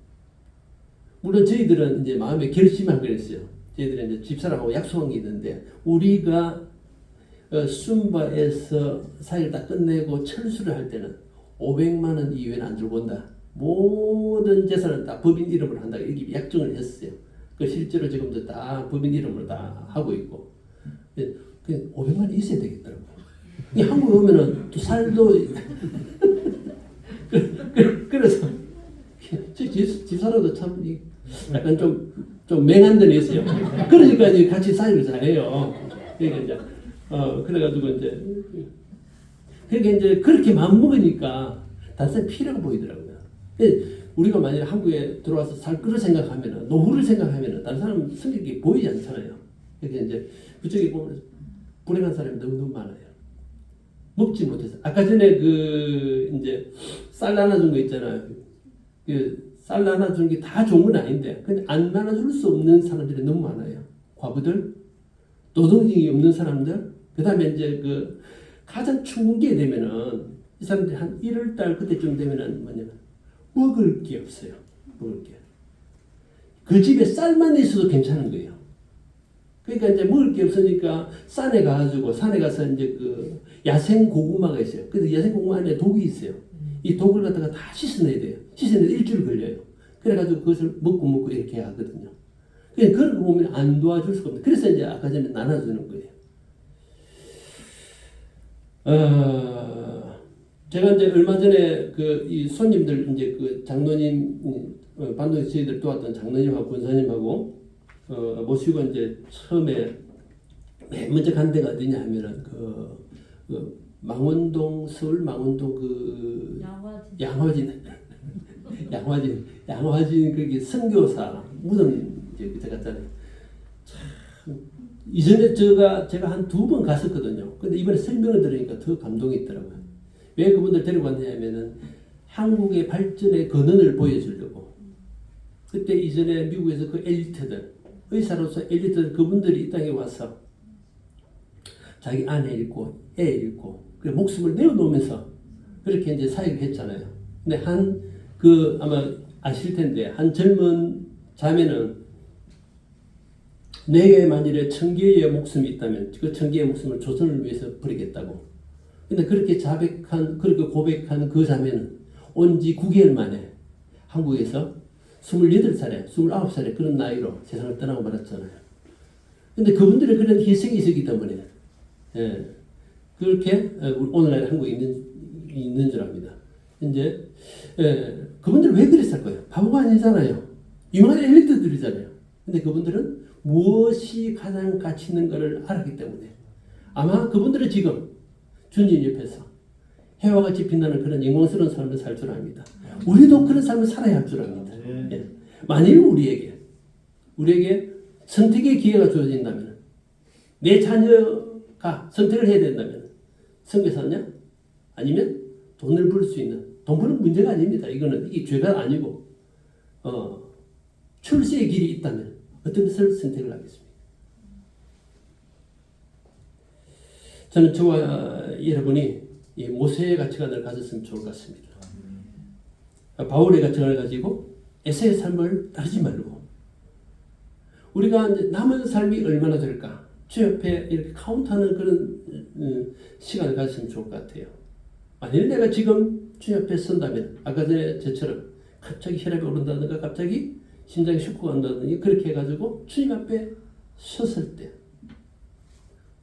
물론 저희들은 이제 마음에 결심한 그랬어요. 저희들은 이제 집사람하고 약속한 게 있는데 우리가 순바에서 사역을 다 끝내고 철수를 할 때는 500만 원 이외에는 안 들고 온다. 모든 재산을 다 법인 이름으로 한다. 이렇게 약정을 했어요. 그 실제로 지금도 다 법인 이름으로 다 하고 있고. 그 500만 원이 있어야 되겠더라고요. 한국에 오면은 또 살도 그래서 집사람도 참 약간 좀 맹한 데는 있어요. 그러니까 이제 같이 사역을 잘해요. 그러니까 이제 그래가지고 이제 그렇게 마음 먹으니까 단순히 피라고 보이더라고요. 우리가 만약 한국에 들어와서 살 거를 생각하면은 노후를 생각하면은 다른 사람 성격이 보이지 않잖아요. 그러니까 이제 그쪽에 보면 불행한 사람이 너무 많아요. 먹지 못해서 아까 전에 이제 쌀 나눠준 거 있잖아요. 쌀 나눠준 게 다 좋은 건 아닌데 근데 안 나눠줄 수 없는 사람들이 너무 많아요. 과부들, 노동력이 없는 사람들, 그다음에 이제 가장 춘분기에 되면은 이 사람들이 한 1월달 그때쯤 되면은 뭐냐면 먹을 게 없어요. 먹을 게. 그 집에 쌀만 있어도 괜찮은 거예요. 그러니까 이제 먹을 게 없으니까 산에 가서 이제 야생 고구마가 있어요. 근데 야생 고구마 안에 독이 있어요. 이 독을 갖다가 다 씻어내야 돼요. 씻어내는데 일주일 걸려요. 그래가지고 그것을 먹고 이렇게 하거든요. 그러니까 그런 거 보면 안 도와줄 수가 없어요. 그래서 이제 아까 전에 나눠주는 거예요. 제가 이제 얼마 전에 이 손님들 이제 장로님 반도에 저희들 도왔던 장로님하고 권사님하고 모시고 이제 처음에 맨 먼저 간 데가 어디냐 하면은 망원동 서울 망원동 양화진 거기 선교사 무덤 이제 그때 갔잖아요. 참 이전에 제가 한 2번 갔었거든요. 근데 이번에 설명을 들으니까 더 감동이 있더라고요. 왜 그분들 데리고 왔냐면은 한국의 발전의 근원을 보여주려고. 그때 이전에 미국에서 엘리트들 의사로서 엘리트들 그분들이 이 땅에 와서 자기 아내 잃고 애 잃고 그래 목숨을 내어놓으면서 그렇게 이제 사역을 했잖아요. 근데 아마 아실 텐데 한 젊은 자매는 내게 만일에 1000개의 목숨이 있다면 그 1000개의 목숨을 조선을 위해서 버리겠다고. 근데 그렇게 그렇게 고백한 그 자매는 온 지 9개월 만에 한국에서 28살에 29살에 그런 나이로 세상을 떠나고 말았잖아요. 근데 그분들의 그런 희생이 있었기 때문에 그렇게 오늘날 한국에 있는 줄 압니다. 이제 그분들은 왜 그랬을까요? 바보가 아니잖아요. 유명한 엘리트들이잖아요. 근데 그분들은 무엇이 가장 가치 있는 것을 알았기 때문에 아마 그분들은 지금 주님 옆에서 해와 같이 빛나는 그런 영광스러운 삶을 살 줄 압니다. 우리도 그런 삶을 살아야 할 줄 압니다. 만일 우리에게 선택의 기회가 주어진다면 내 자녀가 선택을 해야 된다면 선교사냐? 아니면 돈을 벌 수 있는 돈 버는 문제가 아닙니다. 이게 죄가 아니고 출세의 길이 있다면 어떤 것을 선택을 하겠습니까? 저는 저와 여러분이 이 모세의 가치관을 가졌으면 좋을 것 같습니다. 바울의 가치관을 가지고 에세의 삶을 따르지 말고 우리가 이제 남은 삶이 얼마나 될까 주 옆에 이렇게 카운트하는 그런 시간을 가졌으면 좋을 것 같아요. 만일 내가 지금 주 옆에 선다면 아까 전에 저처럼 갑자기 혈압이 오른다든가 갑자기 심장이 슈크가 온다든지 그렇게 해가지고 주님 앞에 섰을 때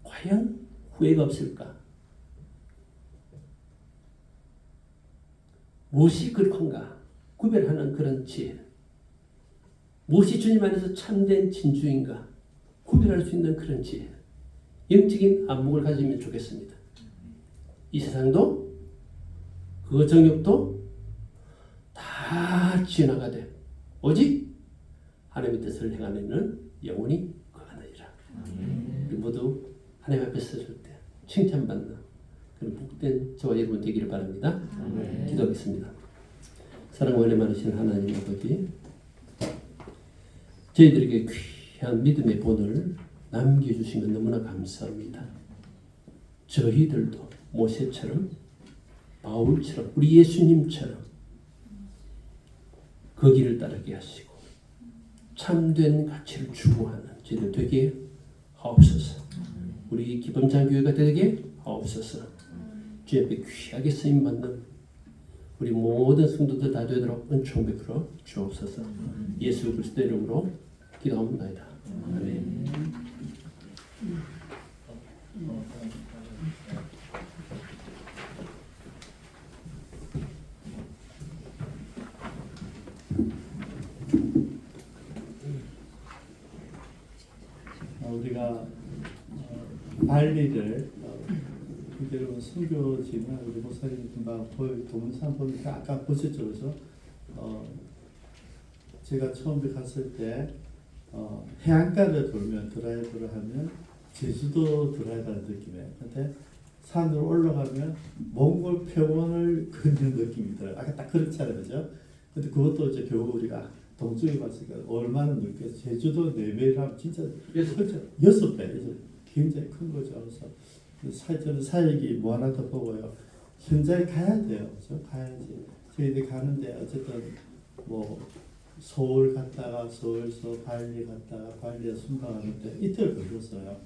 과연 후회가 없을까? 무엇이 그렇건가? 구별하는 그런 지혜. 무엇이 주님 안에서 참된 진주인가? 구별할 수 있는 그런 지혜, 영적인 안목을 가지면 좋겠습니다. 이 세상도 그 정욕도 다 지나가되 오직 하나님의 뜻을 행하는 이는 영원히 거하느니라. 우리 모두 하나님 앞에 서실 때 칭찬받는 그런 복된 저와 여러분 되기를 바랍니다. 기도하겠습니다. 사랑과 은혜 많으신 하나님 아버지, 저희들에게 귀한 믿음의 본을 남겨주신 것 너무나 감사합니다. 저희들도 모세처럼 바울처럼 우리 예수님처럼 그 길을 따르게 하시고 참된 가치를 추구하는 저희들 되게 하옵소서. 우리 기범장교회가 되게 하옵소서. 주의 앞에 귀하게 쓰임받는 우리 모든 성도들 다 되도록 은총 베풀어 주옵소서. 예수 그리스도의 이름으로 기도합니다. 아멘. 우리가 발리를 여러분 선교지나 우리 목사님 금방 동영상 보니까 아까 보셨죠, 그죠? 제가 처음에 갔을 때 해안가를 돌면 드라이브를 하면 제주도 드라이브하는 느낌이에요. 근데 산으로 올라가면 몽골 평원을 걷는 느낌이 들어요. 아까 딱 그렇잖아요, 그죠? 근데 그것도 이제 겨우 우리가 동쪽에 봤으니까 얼마나 넓게 제주도 4배를 하면 진짜 6배 굉장히 큰 거죠. 그래서 저는 사역이 뭐 하나 더 보고요. 현장에 가야 돼요. 그렇죠? 가야지. 저희들이 가는데 어쨌든 뭐 서울 갔다가 서울에서 발리 갔다가 발리에서 순방하는데 이틀 걸렸어요.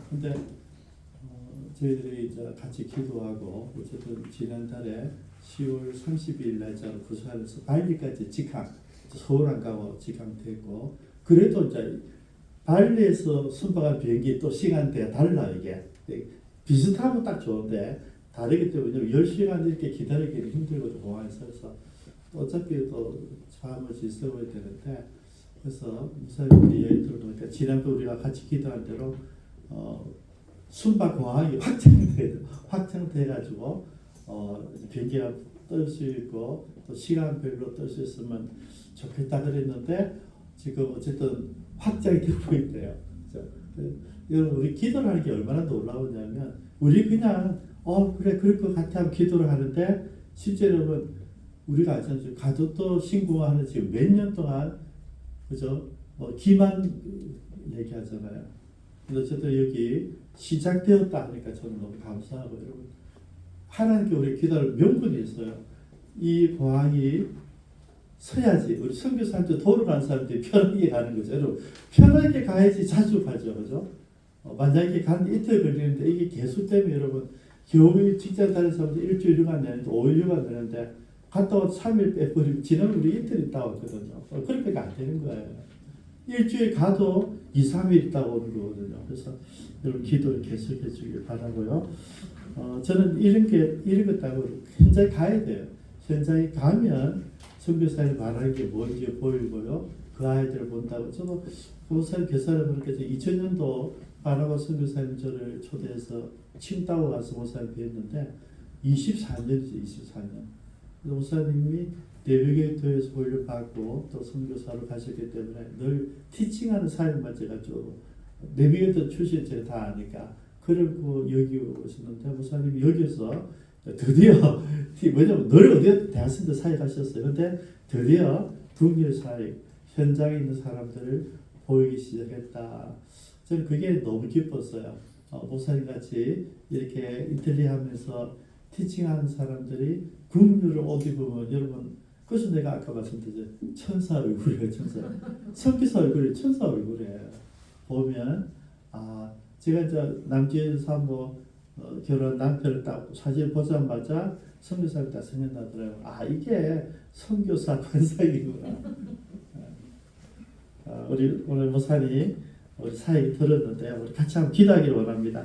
근데 저희들이 이제 같이 기도하고 어쨌든 지난달에 10월 30일 날짜로 부산에서 발리까지 직항, 서울 안 가고 직항됐고, 그래도 이제 발리에서 순방한 비행기 또 시간대가 달라. 이게 비슷하면 딱 좋은데 다르기 때문에 10시간 이렇게 기다리기는 힘들거든요. 공항에서. 그래서 어차피 또 잠옷이 있어야 되는데, 그래서 목사님들이 예를 들어보니까 지난번 우리가 같이 기도한 대로 순방 공항이 확장돼가지고 비행기가 뜰 수 있고 또 시간별로 뜰 수 있으면 좋겠다 그랬는데 지금 어쨌든 확장이 되고 있대요. 여러분 우리 기도를 하는 게 얼마나 놀라우냐면 우리 그냥 그래 그럴 것 같아 하면 기도를 하는데 실제로는 우리가 알잖아요. 가덕도 신고하는 지금 몇 년 동안 그죠? 기만 얘기하잖아요. 근데 어쨌든 여기 시작되었다 하니까 저는 너무 감사하고 여러분 하나님께 우리 기도할 명분이 있어요. 이 공항이 서야지 우리 선교사한테 돌아가는 사람들이 편하게 가는 거죠. 여러분 편하게 가야지 자주 가죠, 그죠? 만약에 간 이틀 걸리는데 이게 계속되면 여러분 겨우 직장 다니는 사람들 일주일간 내는데 5일간 내는데 갔다 와서 3일 빼버리면 지나면 우리 이틀 있다 오거든요. 그렇게 안 되는 거예요. 일주일 가도 2, 3일 있다 오는 거거든요. 그래서 여러분 기도를 계속해 주길 바라고요. 저는 이런 것다고 현장에 가야 돼요. 현장에 가면 선교사님 말하는 게 뭔지 보이고요. 그 아이들을 본다고. 저도 목사님 교사를 보니까 2000년도 바나바 선교사님 저를 초대해서 칭따오 가서 목사님 뵀는데 24년이죠. 24년. 목사님이 내비게이터에서 훈련받고 또 선교사로 가셨기 때문에 늘 티칭하는 사역만 제가 좀 내비게이터 출신 제가 다 아니까 그러고 여기 오셨는데 목사님이 여기서 드디어 뭐냐면 늘 어디 대학생들 사역하셨어요. 근데 드디어 동일 사역 현장에 있는 사람들을 보이기 시작했다. 저는 그게 너무 기뻤어요. 목사님 같이 이렇게 이탈리아하면서 티칭하는 사람들이 국류를 옷 입으면 여러분 그래서 내가 아까 말씀드렸죠. 천사 얼굴이에요. 천사. 선교사 얼굴이 천사 얼굴이에요. 보면 제가 이제 남주에 사모 결혼 남편을 딱 사진 보자마자 선교사가 딱 생각나더라고요. 이게 선교사 관상이구나. 우리 오늘 목사님 우리 사역이 들었는데 우리 같이 한번 기도하기를 원합니다.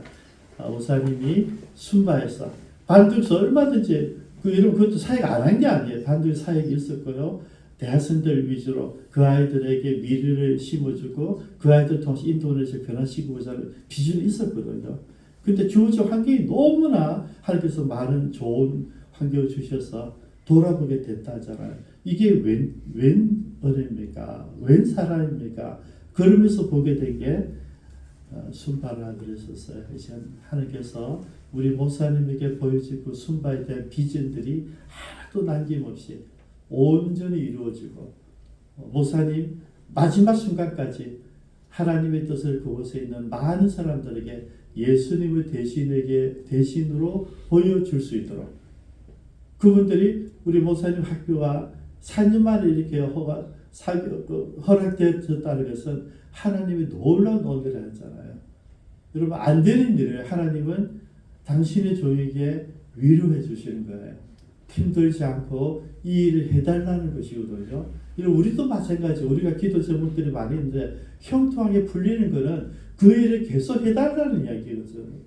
목사님이 순바에서 반죽서 얼마든지 그것도 사역 안 한 게 아니에요. 반죽 사역이 있었고요. 대학생들 위주로 그 아이들에게 미래를 심어주고 그 아이들 통해서 인도네시아 변화시키고자 하는 비전이 있었거든요. 근데 주어진 환경이 너무나 하나님께서 많은 좋은 환경을 주셔서 돌아보게 됐다 하잖아요. 이게 웬 은혜입니까? 웬 사랑입니까? 그러면서 보게 된 게 순바를 아들이었어요. 하나님께서 우리 목사님에게 보여준 그 순바에 대한 비전들이 하나도 남김없이 온전히 이루어지고 목사님 마지막 순간까지 하나님의 뜻을 그곳에 있는 많은 사람들에게 예수님을 대신으로 보여줄 수 있도록 그분들이 우리 목사님 학교가 4년 만에 이렇게 허락되었다는 것은 하나님이 놀라운 은혜를 하잖아요. 여러분 안 되는 일을 하나님은 당신의 종에게 위로해 주시는 거예요. 힘들지 않고 이 일을 해달라는 것이거든요. 우리도 마찬가지. 우리가 기도 제목들이 많이 있는데 형통하게 풀리는 것은 그 일을 계속 해달라는 이야기거든요.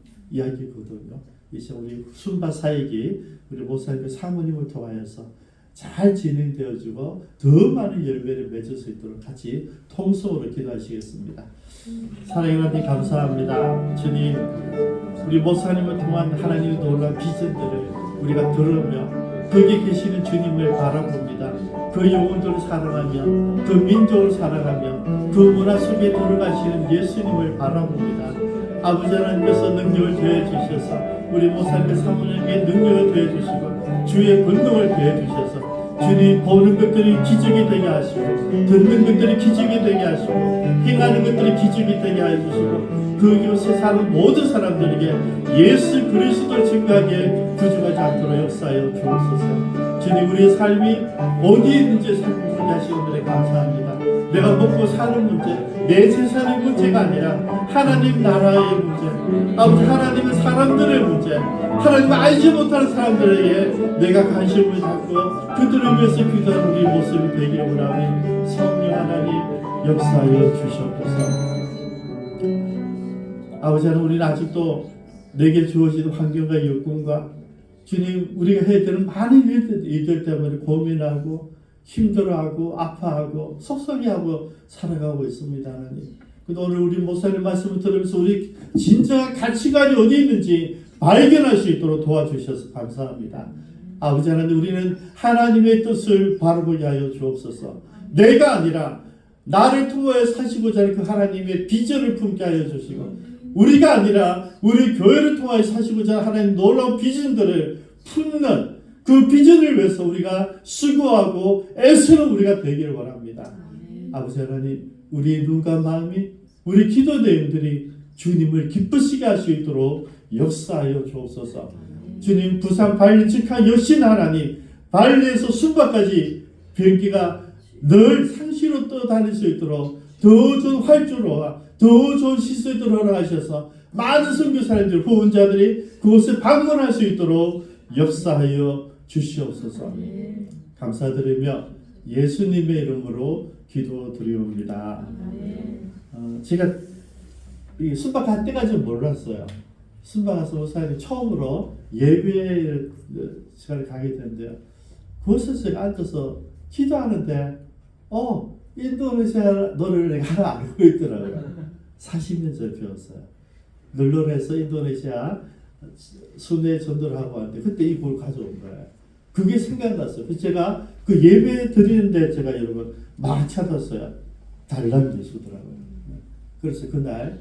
이제 우리 순바 사역이 우리 목사님 사모님을 통하여서 잘 진행되어지고 더 많은 열매를 맺을 수 있도록 같이 통성으로 기도하시겠습니다. 사랑하는 하나님 감사합니다. 주님, 우리 목사님을 통한 하나님의 놀라운 비전들을 우리가 들으며 거기 계시는 주님을 바라봅니다. 그 영혼들을 사랑하며 그 민족을 사랑하며 그 문화 속에 들어가시는 예수님을 바라봅니다. 아버지 하나님께서 능력을 더해주셔서 우리 목사님의 사모님에게 능력을 더해주시고 주의 권능을 더해주셔서 주님 보는 것들이 기적이 되게 하시고 듣는 것들이 기적이 되게 하시고 행하는 것들이 기적이 되게 해주시고 그곳에 사는 모든 사람들에게 예수 그리스도를 증거하게 부족하지 않도록 역사하여 주옵소서. 주님 우리의 삶이 어디에 있는지 살펴보게 하시는 분에 감사합니다. 내가 먹고 사는 문제, 내 재산의 문제가 아니라 하나님 나라의 문제, 아버지 하나님은 사람들의 문제, 하나님을 알지 못하는 사람들에게 내가 관심을 갖고 그들을 위해서 기도하는 우리 모습이 되기를 원하니 성령 하나님 역사하여 주시옵소서. 아버지 하나님 우리는 아직도 내게 주어진 환경과 여건과 주님 우리가 해야 되는 많은 일들 때문에 고민하고 힘들어하고 아파하고 속상해하고 살아가고 있습니다. 하나님. 근데 오늘 우리 목사님 말씀을 들으면서 우리 진정한 가치관이 어디 있는지 발견할 수 있도록 도와주셔서 감사합니다. 아버지 하나님 우리는 하나님의 뜻을 바라보게 하여 주옵소서. 내가 아니라 나를 통하여 사시고자 하는 그 하나님의 비전을 품게 하여 주시고 우리가 아니라 우리 교회를 통하여 사시고자 하는 하나님 놀라운 비전들을 품는 그 비전을 위해서 우리가 수고하고 애쓰는 우리가 되기를 원합니다. 아버지 하나님 우리의 눈과 마음이 우리 기도 내용들이 주님을 기쁘시게 할 수 있도록 역사하여 주옵소서. 주님 부산 발리 직항 여신 하나님 발리에서 순바까지 비행기가 늘 상시로 떠다닐 수 있도록 더 좋은 활주로와 더 좋은 시설들을 허락하셔서 많은 선교사님들 후원자들이 그곳에 방문할 수 있도록 역사하여 주시옵소서. 감사드리며 예수님의 이름으로 기도드리옵니다. 제가 이 순박 갈 때까지는 몰랐어요. 순박 가서 목사님이 처음으로 예배 시간에 가게 됐는데요. 그곳에서 제가 앉아서 기도하는데 인도네시아 노래를 내가 알고 있더라고요. 40년 전에 배웠어요. 늘론에서 인도네시아 순회 전도를 하고 왔는데 그때 이 곡을 가져온 거예요. 그게 생각났어요. 그래서 제가 그 예배 드리는데 제가 여러분 막 찾았어요. 달랑 예수더라고요. 그래서 그날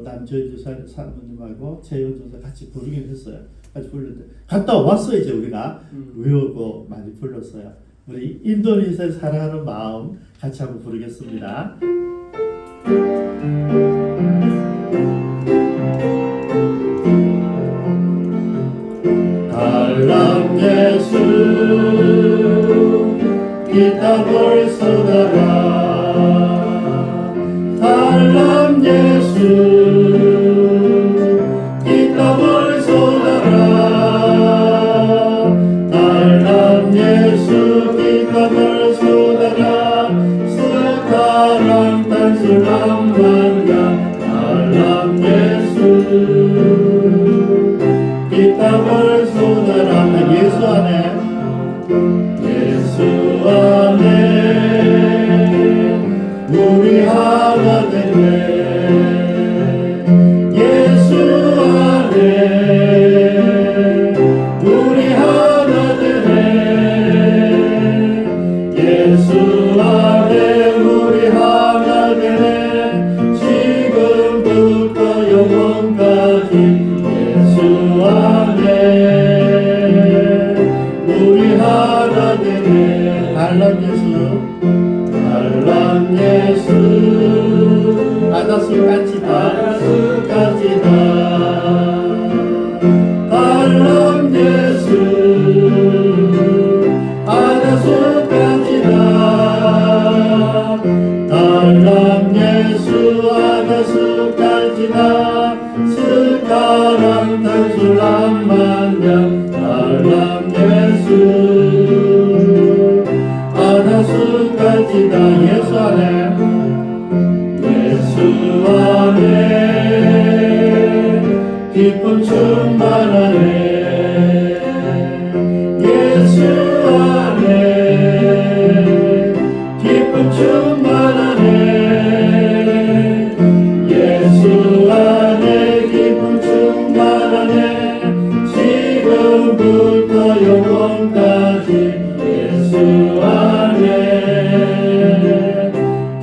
남조인 사모님하고 재현 조사 같이 부르긴 했어요. 같이 불렀는데 갔다 왔어요. 이제 우리가 외우고 많이 불렀어요. 우리 인도네시아를 사랑하는 마음 같이 한번 부르겠습니다. 달랑 예수 기타볼 쏟아라 달랑 예수 기타볼 쏟아라 달랑 예수 기타볼 쏟아라 스타랑 단술랑 만가 달랑 예수 기타볼 쏟아라 예수 안에 예수 안에 달랑 예수 아다수까지다 달랑 예수 아다수까지다 달랑 예수 아다수까지다 스카랑 단술랑 만냥 달랑 예수 아다수까지다 예수 안에 예수 안에 기쁨 충만하네 예수 안에 기쁨 충만하네 예수 안에 기쁨 충만하네 지금부터 영원까지 예수 안에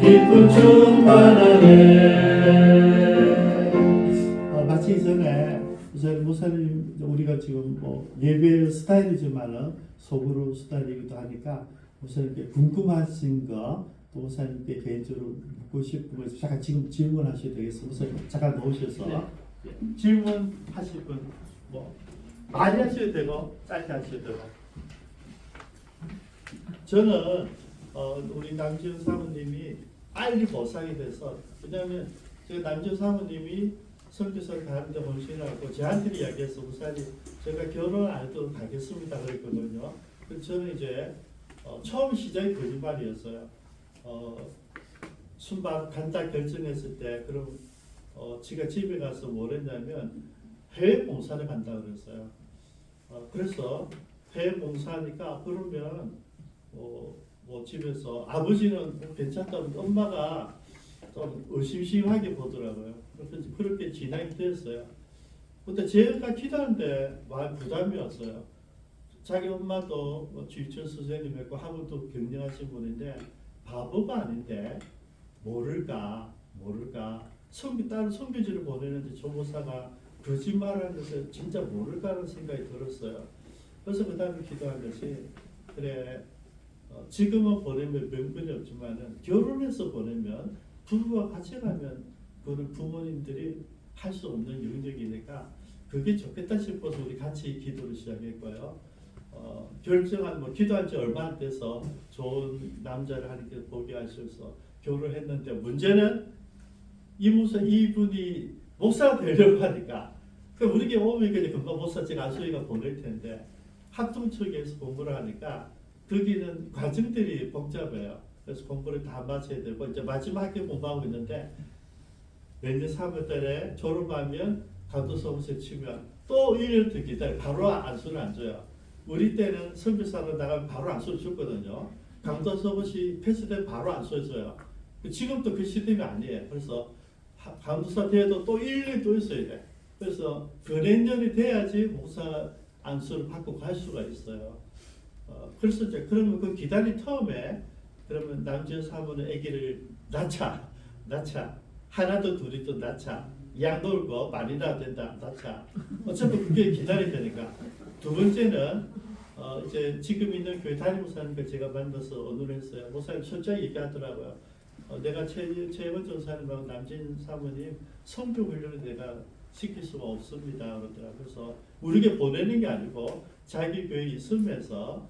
기쁨 충만하네. 마치기 전에 우선 목사님 우리가 지금 뭐 예배 스타일이지만은 속으로 스타일이기도 하니까 목사님께 궁금하신 거 또 목사님께 개인적으로 묻고 싶은 거 잠깐 지금 질문하셔도 되겠습니다. 목사님 잠깐 놓으셔서 질문하실 분 뭐 많이 하셔도 되고 짧게 하셔도 되고. 저는 우리 남지훈 사모님이 빨리 보상이 돼서 왜냐하면 제가 남지훈 사모님이 선교사를 가는데 헌신하고 저한테 이야기해서 목사님 제가 결혼 안 해도 가겠습니다 그랬거든요. 그래서 저는 이제 처음 시작이 거짓말이었어요. 순방 간다 결정했을 때 그럼 지가 집에 가서 뭘 했냐면 해외 봉사를 간다 그랬어요. 그래서 해외 봉사하니까 그러면 뭐 집에서 아버지는 괜찮다고 엄마가 좀 의심심하게 보더라고요. 그래서 그렇게 진행이 됐어요. 근데 제가 기도하는데 많이 부담이 왔어요. 자기 엄마도 뭐 주일천 선생님이고 학원도 경영하신 분인데 바보가 아닌데 모를까 다른 선교지를 보내는데 조보사가 거짓말하면서 진짜 모를까라는 생각이 들었어요. 그래서 그 다음에 기도한 것이 그래 지금은 보내면 명분이 없지만은 결혼해서 보내면 부부와 같이 가면 그거는 부모님들이 할 수 없는 영역이니까 그게 좋겠다 싶어서 우리 같이 기도를 시작했고요. 결정한 뭐 기도한 지 얼마 안 돼서 좋은 남자를 하나님께서 보게 하셔서 결혼했는데 문제는 이분이 목사가 되려고 하니까 우리 게 오면 이제 금방 목사 제가 아수이가 보낼 텐데 합동 측에서 공부를 하니까 거기는 과정들이 복잡해요. 그래서 공부를 다 마쳐야 되고 이제 마지막 학기 공부하고 있는데 내년 3월달에 졸업하면 감도서무소에 치면 또 1년 더 기다려 바로 안수를 안 줘요. 우리 때는 선교사로 나가면 바로 안수를 줬거든요. 감도서무소 패스되면 바로 안수해줘요. 지금도 그 시스템이 아니에요. 그래서 감도사 돼도 또 1년 또 있어야 돼. 그래서 근행년이 돼야지 목사 안수를 받고 갈 수가 있어요. 그래서 이제 그러면 그 기다린 텀에 그러면 남지현 사모는 아기를 낳자 하나도 둘이도 낳자 양 놓을 거 많이나 된다 낳자 어차피 그게 기다려야 되니까. 두 번째는 이제 지금 있는 교회 담임 목사님과 제가 만나서 언어를 했어요. 목사님 솔직히 얘기하더라고요. 내가 최원 전사님하고 남진 사모님 성교 훈련을 내가 시킬 수가 없습니다 그러더라고요. 그래서 우리에게 보내는 게 아니고 자기 교회에 있으면서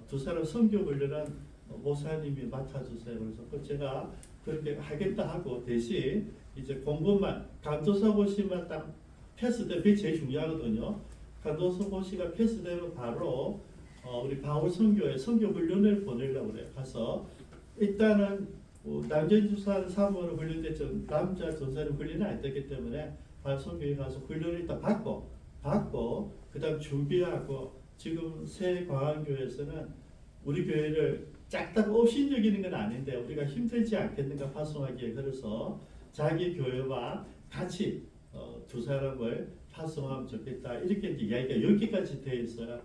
두 사람 성교 훈련은 목사님이 맡아주세요. 그래서 제가 그렇게 하겠다 하고 대신 이제 공부만 감도서고시만 딱 패스되면 그게 제일 중요하거든요. 감도서고시가 패스되면 바로 우리 바울 선교에 선교 훈련을 보내려고 그래요. 가서 일단은 남전주사 사모를 훈련대 좀 남자 전사를 훈련이 안 되기 때문에 바울 선교에 가서 훈련을 일단 받고 그다음 준비하고 지금 새 광안교회에서는 우리 교회를 짝딱 없이 여기는 건 아닌데 우리가 힘들지 않겠는가 파송하기에 그래서 자기 교회와 같이 두 사람을 파송하면 좋겠다 이렇게 이야기가 여기까지 되어 있어요.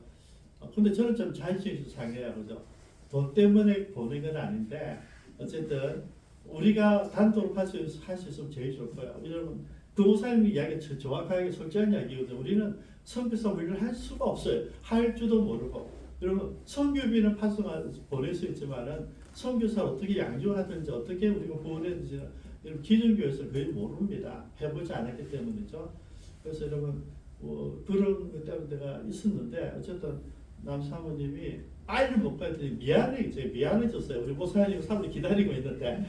근데 저는 좀 자존심이 상해요. 그죠? 돈 때문에 보는 건 아닌데 어쨌든 우리가 단독으로 할 수 있으면 제일 좋을 거예요. 왜냐하면 그 목사님이 이야기가 정확하게 솔직한 이야기거든요. 우리는 선교사 훈련을 할 수가 없어요. 할 줄도 모르고. 여러분 선교비는 파송할 보낼 수 있지만은 선교사를 어떻게 양육하든지 어떻게 우리가 후원했는지 여러분 기존교회에서 거의 모릅니다. 해보지 않았기 때문이죠. 그래서 여러분 그런 것 때문에 내가 있었는데 어쨌든 남사모님이 빨리 못 가더니 미안해졌어요. 우리 목사님 사모님 기다리고 있는데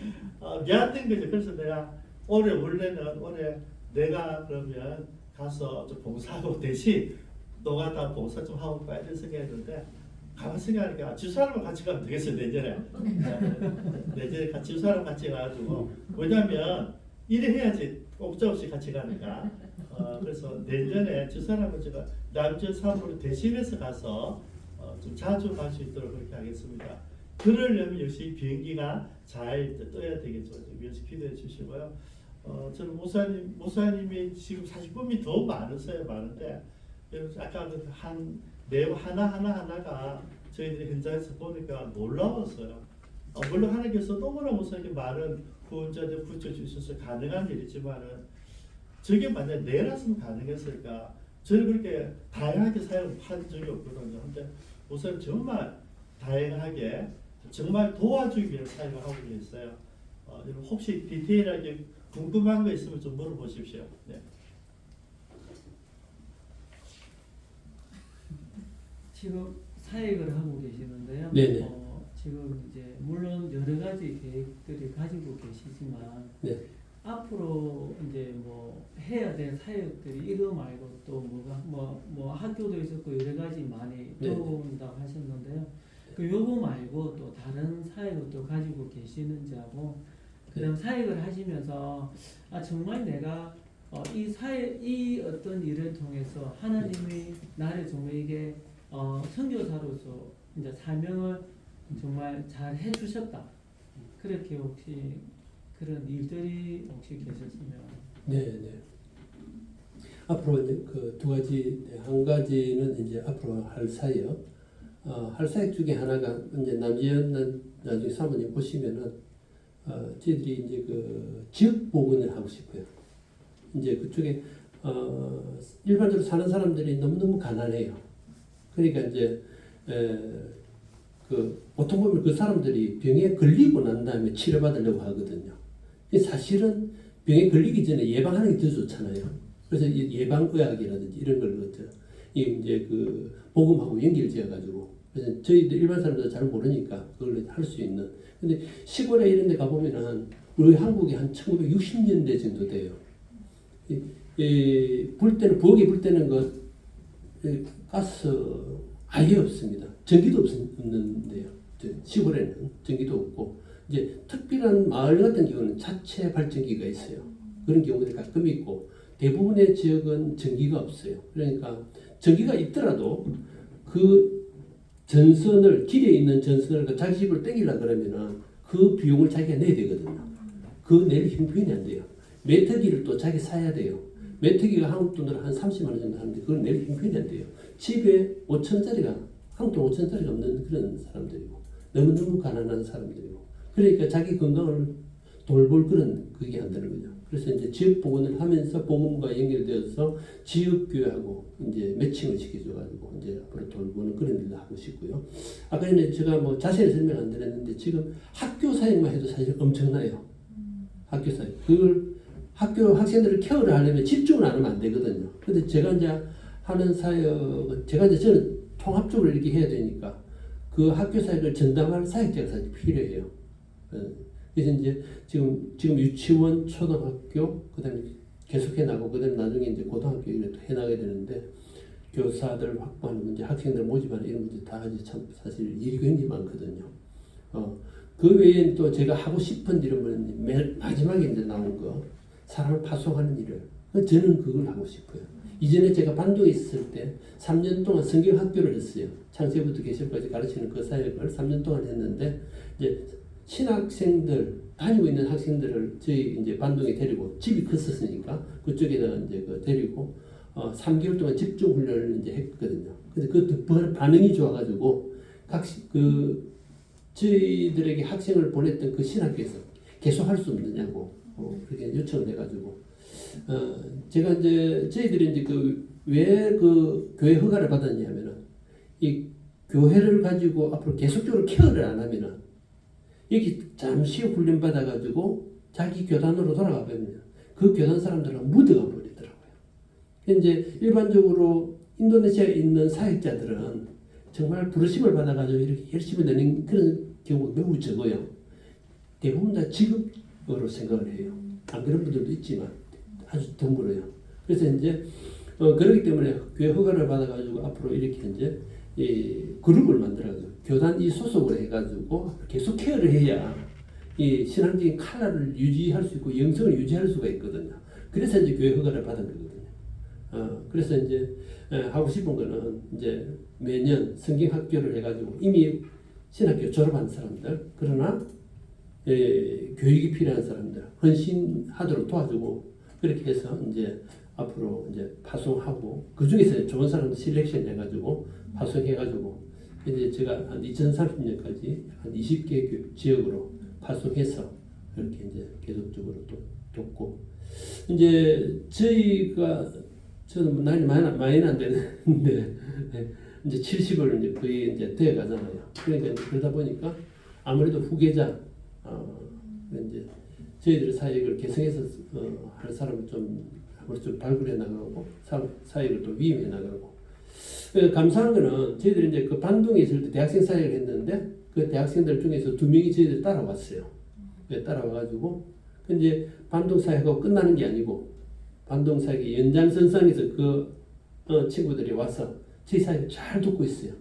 미안된 거죠. 그래서 내가 원래는 올해 내가 그러면 가서 좀 봉사하고 대신 너가 다 봉사 좀 하고 가야 될 생각했는데 가만 생각하니까 집사람과 같이 가면 되겠어요. 내년에 같이 집사람 같이 가가지고 왜냐면 일을 해야지 옥자없이 같이 가니까 그래서 내년에 집사람을 제가 남편 사모를 대신해서 가서 좀 자주 갈 수 있도록 그렇게 하겠습니다. 그러려면 역시 비행기가 잘 떠야 되겠죠. 위에서 기도해 주시고요. 저는 목사님이 지금 사실 꿈이 더 많은데 여러분 아까 한 내용 하나가 저희들이 현장에서 보니까 놀라웠어요. 물론 하나님께서 너무나 목사님께 많은 후원자들 붙여주셔서 가능한 일이지만은 저게 만약 내놨으면 가능했을까? 저는 그렇게 다양하게 사용한 적이 없거든요. 근데 목사님 정말 다양하게 정말 도와주기 위해 사용을 하고 계세요. 여러분 혹시 디테일하게 궁금한 거 있으면 좀 물어보십시오. 네. 지금 사역을 하고 계시는데요. 네네. 지금 이제 물론 여러 가지 계획들이 가지고 계시지만 네. 앞으로 이제 뭐 해야 될 사역들이 이거 말고 또 뭐 학교도 있었고 여러 가지 많이 네. 들어온다고 하셨는데요. 그 요거 말고 또 다른 사역을 또 가지고 계시는지 하고 그다음 사역을 하시면서 정말 내가 이 어떤 일을 통해서 하나님이 나를 정말 이게 선교사로서 이제 사명을 정말 잘 해주셨다. 그렇게 혹시 그런 일들이 혹시 계셨으면. 네. 앞으로 이제 그 두 가지, 한 가지는 이제 앞으로 할 사역. 할 사역 중에 하나가 이제 남지연 나중에 사모님 보시면은 저희들이 이제 그 지역 복원을 하고 싶어요. 이제 그쪽에 일반적으로 사는 사람들이 너무너무 가난해요. 그러니까 이제 보통 보면 그 사람들이 병에 걸리고 난 다음에 치료받으려고 하거든요. 사실은 병에 걸리기 전에 예방하는 게 더 좋잖아요. 그래서 예방의학이라든지 이런 걸 이제 그 복음하고 연결지어 가지고 그래서 저희들 일반 사람들 잘 모르니까 그걸 할 수 있는. 근데 시골에 이런 데 가보면은 우리 한국이 한 1960년대 정도 돼요. 부엌에 불 때는 가스 아예 없습니다. 전기도 없는데요. 시골에는 전기도 없고 이제 특별한 마을 같은 경우는 자체 발전기가 있어요. 그런 경우들이 가끔 있고 대부분의 지역은 전기가 없어요. 그러니까 전기가 있더라도 그 길에 있는 전선을 자기 집으로 땡기려고 그러면은 그 비용을 자기가 내야 되거든요. 그 낼 형편이 안 돼요. 메터기를 또 자기 사야 돼요. 메터기가 한국 돈으로 한 30만 원 정도 하는데 그걸 낼 형편이 안 돼요. 집에 5천짜리가 한국 돈 5천짜리가 없는 그런 사람들이고 너무너무 가난한 사람들이고 그러니까 자기 건강을 돌볼 그게 안 되는 거죠. 그래서 이제 지역 복원을 하면서 복음과 연결되어서 지역교회하고 이제 매칭을 시켜줘가지고 이제 앞으로 돌보는 그런 일도 하고 싶고요. 아까 전에 제가 뭐 자세히 설명 안 드렸는데 지금 학교 사역만 해도 사실 엄청나요. 학교 사역. 그걸 학교 학생들을 케어를 하려면 집중을 안 하면 안 되거든요. 근데 제가 이제 하는 사역은 저는 통합적으로 이렇게 해야 되니까 그 학교 사역을 전담할 사역자가 사실 필요해요. 그래서 이제 지금 유치원, 초등학교, 그다음에 계속해 나가고 그다음에 나중에 이제 고등학교 이렇게 해 나가야 되는데 교사들 확보하는 문제, 학생들 모집하는 이런 문제 다 아주 참 사실 일이 굉장히 많거든요. 그 외에 또 제가 하고 싶은 일은 맨 마지막에 이제 나온 거 사람을 파송하는 일을 저는 그걸 하고 싶어요. 이전에 제가 반도에 있을 때 3년 동안 성경 학교를 했어요. 창세부터 계시록까지 가르치는 그 사역을 3년 동안 했는데 이제 신학생들 다니고 있는 학생들을 저희 이제 반동에 데리고 집이 컸었으니까 그쪽에다가 이제 데리고 3개월 동안 집중 훈련을 이제 했거든요. 근데 그 반응이 좋아가지고 저희들에게 학생을 보냈던 그 신학교에서 계속 할 수 없느냐고 그렇게 요청을 해가지고 제가 이제 저희들이 이제 왜 교회 허가를 받았냐면은 이 교회를 가지고 앞으로 계속적으로 케어를 안 하면은 여기 잠시 훈련 받아가지고 자기 교단으로 돌아가 버리면 그 교단 사람들은 묻어가 버리더라고요. 이제 일반적으로 인도네시아에 있는 사역자들은 정말 부르심을 받아가지고 이렇게 열심히 되는 그런 경우가 매우 적어요. 대부분 다 직업으로 생각을 해요. 안 그런 분들도 있지만 아주 드물어요. 그래서 이제 그렇기 때문에 교회 허가를 받아가지고 앞으로 이렇게 이제 이 그룹을 만들어가지고 교단이 소속을 해가지고 계속 케어를 해야 이 신앙적인 칼라를 유지할 수 있고 영성을 유지할 수가 있거든요. 그래서 이제 교회 허가를 받은 거거든요. 그래서 이제 하고 싶은 거는 이제 매년 성경 학교를 해가지고 이미 신학교 졸업한 사람들 그러나 교육이 필요한 사람들 헌신하도록 도와주고 그렇게 해서 이제 앞으로 이제 파송하고 그 중에서 좋은 사람들 실렉션 해가지고 파송해가지고 이제 제가 한 2030년까지 한 20개 지역으로 파송해서 그렇게 이제 계속적으로 또 돕고 이제 저는 뭐 나이 많이 안 되는데 이제 70을 이제 거의 이제 되어 가잖아요. 그러니까 그러다 보니까 아무래도 후계자 이제 저희들 사역을 개성해서 할 사람을 좀 아무래도 좀 발굴해 나가고 사역을 또 위임해 나가고 감사한 거는 저희들이 이제 그 반동에 있을 때 대학생 사역을 했는데 그 대학생들 중에서 2명이 저희들 따라왔어요. 따라와가지고 이제 반동 사역하고 끝나는 게 아니고 반동 사역의 연장선상에서 그 친구들이 와서 저희 사역을 잘 돕고 있어요.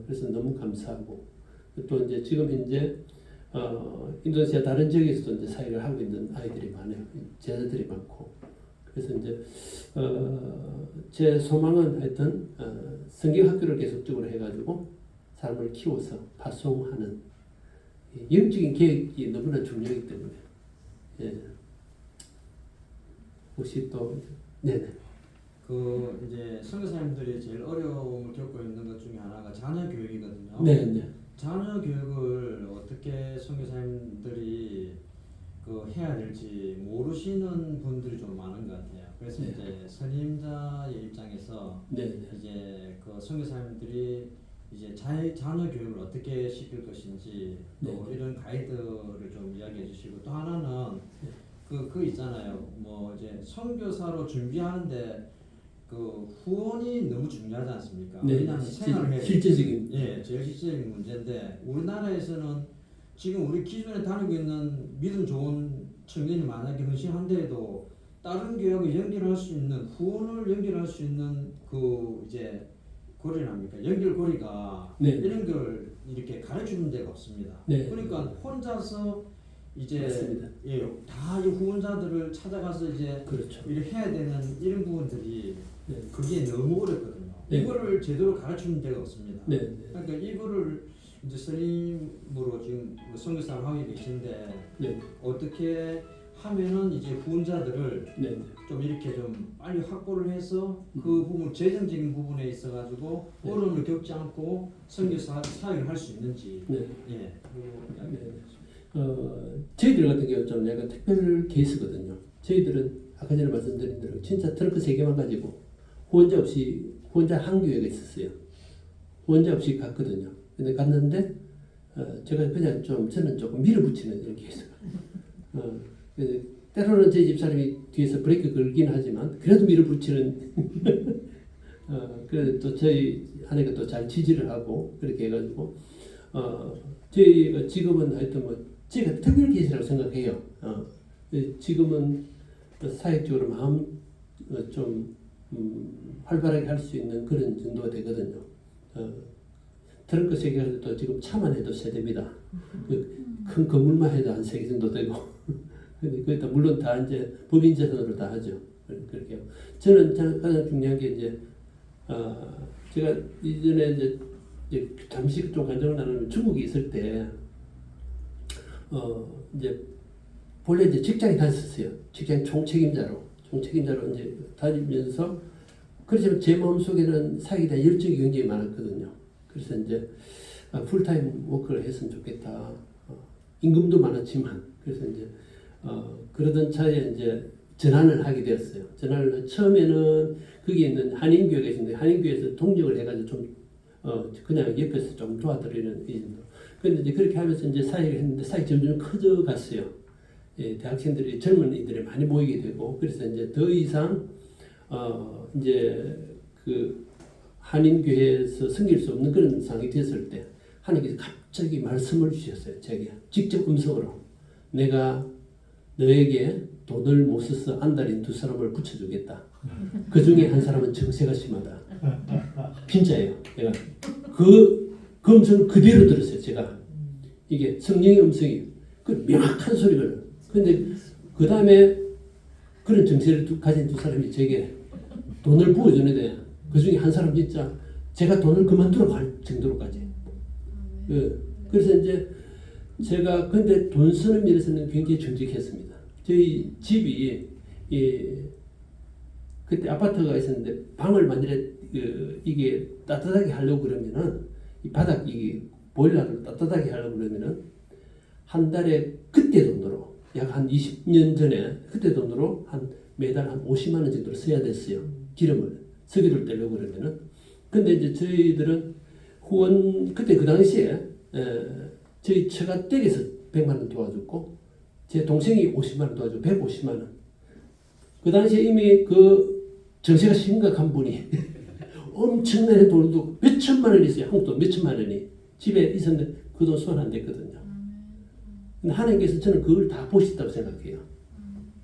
그래서 너무 감사하고 또 이제 지금 현재 인도네시아 다른 지역에서도 이제 사역을 하고 있는 아이들이 많아요. 제자들이 많고 그래서 이제 제 소망은 하여튼 성경학교를 계속적으로 해가지고 사람을 키워서 파송하는 영적인 계획이 너무나 중요하기 때문에 혹시 또 네네. 그 이제 선교사님들이 제일 어려움을 겪고 있는 것 중에 하나가 자녀 교육이거든요. 네네. 자녀 교육을 어떻게 선교사님들이 그 해야 될지 모르시는 분들이 좀 많은 것 같아요. 그래서 네. 이제 선임자의 입장에서 네네. 이제 그 선교사님들이 이제 자녀 교육을 어떻게 시킬 것인지 또 네. 이런 가이드를 좀 이야기해 주시고 또 하나는 그 있잖아요. 뭐 이제 선교사로 준비하는데 그 후원이 너무 중요하지 않습니까? 네. 왜냐하면 생활을 해야 실제적인. 예, 제일 실질적인 문제인데 우리나라에서는 지금 우리 기존에 다니고 있는 믿음 좋은 청년이 만약에 헌신한데도 다른 교육을 연결할 수 있는 후원을 연결할 수 있는 그 이제 고리랍니까? 연결고리가 네. 이런 걸 이렇게 가르치는 데가 없습니다. 네. 그러니까 혼자서 이제 맞습니다. 예, 다 이 후원자들을 찾아가서 이제 그렇죠. 이렇게 해야 되는 이런 부분들이 네. 그게 너무 어렵거든요. 네. 이거를 제대로 가르치는 데가 없습니다. 네. 네. 그러니까 이거를 이제 스님으로 지금 선교사를 하고 계신데 네. 어떻게 하면은 이제 후원자들을 네. 좀 이렇게 좀 빨리 확보를 해서 그 부분 재정적인 부분에 있어 가지고 네. 어려움을 겪지 않고 선교사 사역을 할 수 있는지 네. 예, 그거 이야기 네. 저희들 같은 경우 좀 약간 특별 케이스거든요. 저희들은 아까 전에 말씀드린 대로 진짜 트렁크 3개만 가지고 후원자 한 교회가 있었어요. 후원자 없이 갔거든요. 근데 갔는데 제가 그냥 저는 조금 밀어붙이는 이런 케이스가. 때로는 저희 집사람이 뒤에서 브레이크 걸긴 하지만 그래도 밀어붙이는 그래도 또 저희 아내가 또 잘 지지를 하고 그렇게 해가지고 저희가 지금은 하여튼 뭐 제가 특별 케이스라고 생각해요. 지금은 사역적으로 마음 좀 활발하게 할 수 있는 그런 정도가 되거든요. 트렁크 3개가 또 지금 차만 해도 세대입니다. 큰 건물만 해도 한 3개 정도 되고. 근데 그게 다 물론 다 이제 법인 재산으로 다 하죠. 그렇게. 저는 가장 중요한 게 이제 제가 이전에 이제 잠시 좀 간증을 나누면 중국에 있을 때 이제 본래 이제 직장에 다녔었어요. 직장 총책임자로 이제 다니면서 그렇지만 제 마음속에는 사역에 대한 열정이 굉장히 많았거든요. 그래서 이제 풀타임 워크를 했으면 좋겠다. 임금도 많았지만 그래서 이제 그러던 차에 이제 전환을 하게 되었어요. 처음에는 거기에 있는 한인교회가 있는데 한인교회에서 동력을 해가지고 좀 그냥 옆에서 좀 도와드리는 이 정도. 근데 이제 그렇게 하면서 이제 사역을 했는데 사역이 점점 커져 갔어요. 예, 대학생들이 젊은 이들이 많이 모이게 되고 그래서 이제 더 이상 이제 그 한인교회에서 섬길 수 없는 그런 상황이 됐을 때 하나님께서 갑자기 말씀을 주셨어요. 제게 직접 음성으로 내가 너에게 돈을 못 써서 안달인 두 사람을 붙여주겠다. 그 중에 한 사람은 정세가 심하다. 진짜예요. 내가 그 음성을 그대로 들었어요. 제가 이게 성령의 음성이 그 명확한 소리를. 근데 그 다음에 그런 정세를 가진 두 사람이 제게 돈을 부어주는데 그 중에 한 사람 진짜 제가 돈을 그만두러 갈 정도로까지. 그래서 이제 제가 근데 돈 쓰는 면에서는 굉장히 정직했습니다. 저희 집이 그때 아파트가 있었는데 방을 만일에 이게 따뜻하게 하려고 그러면은 이 바닥 이 보일러를 따뜻하게 하려고 그러면은 한 달에 그때 돈으로 약 한 20년 전에 그때 돈으로 한 매달 한 50만 원 정도를 써야 됐어요. 기름을 석유를 떼려고 그러면은. 근데 이제 저희들은 후원 그때 그 당시에 저희 처가 댁에서 100만 원 도와줬고 제 동생이 50만 원 도와주고 150만 원. 그 당시에 이미 그 정세가 심각한 분이 엄청난 돈도 몇 천만 원이 있어요. 한국 돈 몇 천만 원이 집에 있었는데 그 돈 손 안 댔거든요. 근데 하나님께서 저는 그걸 다 보시다고 생각해요.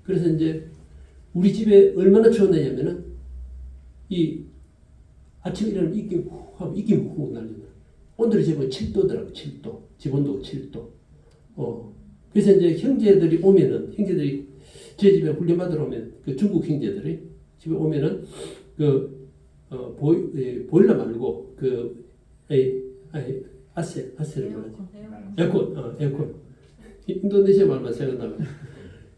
그래서 이제 우리 집에 얼마나 추웠냐면은 이 아침에 일어나면 입김 후 하면 입김 후 날리는. 오늘의 집은 7도더라고 7도. 집 온도가 7도. 그래서 이제 형제들이 오면은 형제들이 제 집에 훈련받으러 오면 그 중국 형제들이 집에 오면은 그 보일러 말고 그 아세를 뭐라지? 에어컨. 인도네시아 말만 생각나면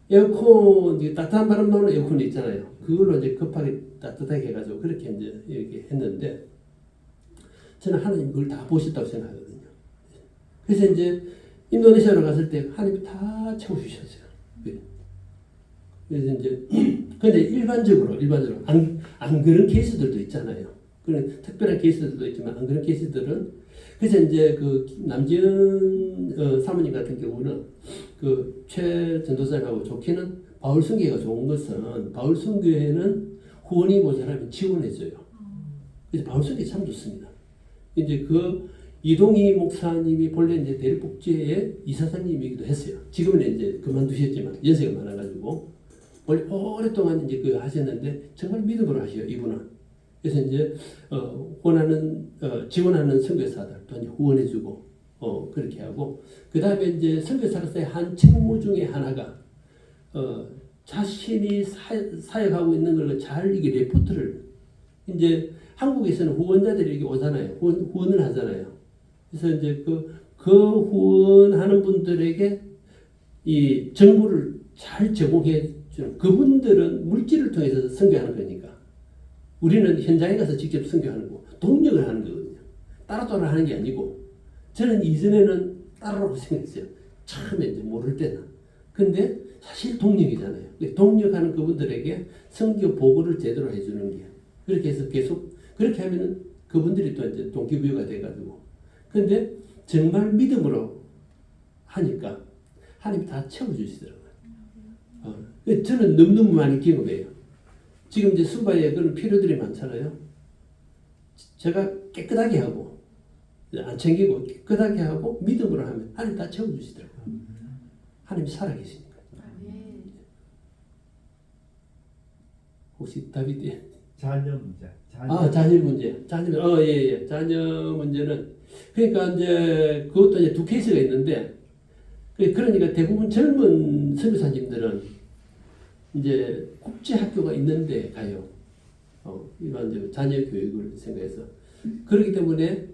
에어컨 따뜻한 바람 나오는 에어컨이 있잖아요. 그걸로 이제 급하게 따뜻하게 해가지고 그렇게 이제 이렇게 했는데 저는 하나님 그걸 다 보셨다고 생각하거든요. 그래서 이제 인도네시아로 갔을 때 하나님이 다 채워주셨어요. 그래서 이제 근데 일반적으로 안 그런 케이스들도 있잖아요. 그런 특별한 케이스들도 있지만 안 그런 케이스들은 그래서 이제 그 남지은 사모님 같은 경우는 그 최 전도사님하고 좋게는 바울성교회가 좋은 것은 바울성교회는 후원이 모자라면 지원해줘요. 그래서 바울성교회 참 좋습니다. 이제 그 이동희 목사님이 본래 이제 대립복지의 이사장님이기도 했어요. 지금은 이제 그만두셨지만 연세가 많아가지고 원래 오랫동안 이제 그 하셨는데 정말 믿음으로 하셔요 이분은. 그래서 이제 지원하는 선교사들 또 이제 후원해주고 그렇게 하고 그 다음에 이제 선교사로서의 한 책무 중에 하나가 자신이 사역하고 있는 걸 잘 이게 레포트를 이제 한국에서는 후원자들이 이렇게 오잖아요. 후원을 하잖아요. 그래서 이제 그 후원하는 분들에게 이 정보를 잘 제공해 주는 그분들은 물질을 통해서 선교하는 거니까 우리는 현장에 가서 직접 선교하는 거 동력을 하는 거거든요. 따로 하는 게 아니고 저는 이전에는 따로라고 생각했어요. 처음에 이제 모를 때는. 근데 사실 동력이잖아요. 동력하는 그분들에게 선교 보고를 제대로 해주는 게 그렇게 해서 계속 그렇게 하면은 그분들이 또 이제 동기부여가 돼가지고 근데 정말 믿음으로 하니까 하나님이 다 채워주시더라고요. 저는 너무너무 많이 경험해요. 지금 이제 수바에 그런 필요들이 많잖아요. 제가 깨끗하게 하고 안 챙기고 깨끗하게 하고 믿음으로 하면 하나님 다 채워주시더라고요. 하나님이 살아계시니까. 혹시 다비드 자녀 문제. 자녀 문제. 자녀 문제는 그러니까 이제 그것도 이제 두 케이스가 있는데 그러니까 대부분 젊은 선교사님들은 이제 국제 학교가 있는데 가요. 일반적으로 자녀 교육을 생각해서 그렇기 때문에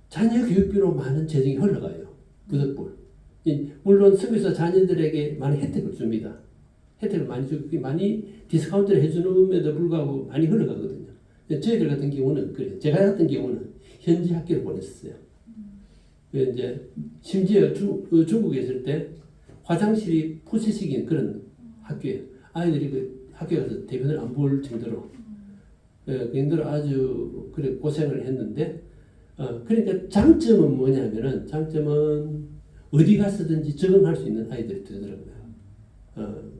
자녀 교육비로 많은 재정이 흘러가요. 부득불. 물론 선교사 자녀들에게 많은 혜택을 줍니다. 혜택을 많이 주고 많이 디스카운트를 해주는데도 불구하고 많이 흘러가거든요. 저희들 같은 경우는 그래요. 제가 같은 경우는 현지 학교를 보냈어요. 이제 심지어 중국에 있을 때 화장실이 푸세식인 그런 학교예요. 아이들이 그 학교 가서 대변을 안 볼 정도로 그 정도로 아주 그래 고생을 했는데 그러니까 장점은 뭐냐면은 장점은 어디 가서든지 적응할 수 있는 아이들이 되더라고요.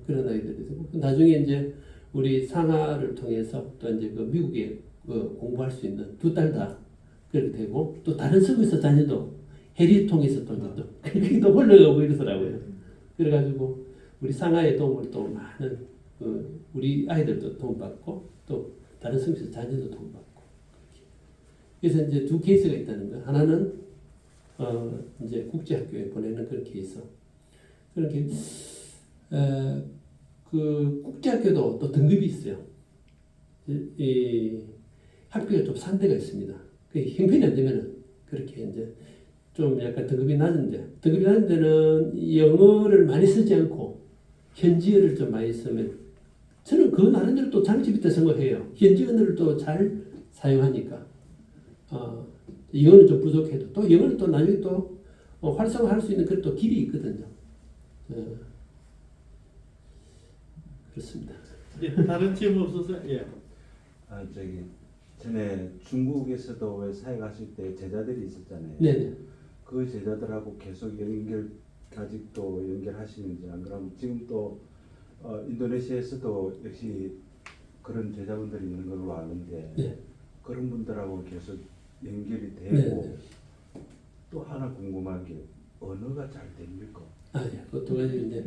그런 아이들이 되고 나중에 이제 우리 상하를 통해서 또 이제 그 미국에 공부할 수 있는 두 딸 다 그렇게 되고 또 다른 서구에서 자녀도 해리 통해서 또 이제 또 그렇게 또 흘러가고 이러더라고요. 그래가지고 우리 상하의 도움을 또 많은 우리 아이들도 도움받고 또 다른 성에서 자녀도 도움받고 그래서 이제 두 케이스가 있다는 거. 하나는 이제 국제학교에 보내는 그런 케이스. 그런 케이스. 그 국제학교도 또 등급이 있어요. 이 학교가 좀 산데가 있습니다. 그 형편이 안 되면은 그렇게 이제 좀 약간 등급이 낮은 데는 영어를 많이 쓰지 않고 현지어를 좀 많이 쓰면 저는 그 나름대로 또 장점이 있다 생각해요. 현지 언어를 또 잘 사용하니까. 영어는 좀 부족해도 또 영어는 또 나중에 또 활성화할 수 있는 그런 또 길이 있거든요. 그렇습니다. 예, 다른 질문 없어서 예. 저기 전에 중국에서도 왜 사회 가실 때 제자들이 있었잖아요. 네네. 그 제자들하고 계속 아직도 연결하시는지 안 그러면 지금 또 인도네시아에서도 역시 그런 제자분들이 있는 걸로 아는데 네. 그런 분들하고 계속 연결이 되고 네. 또 하나 궁금한 게 언어가 잘 됩니까? 예, 그 두 가지 이제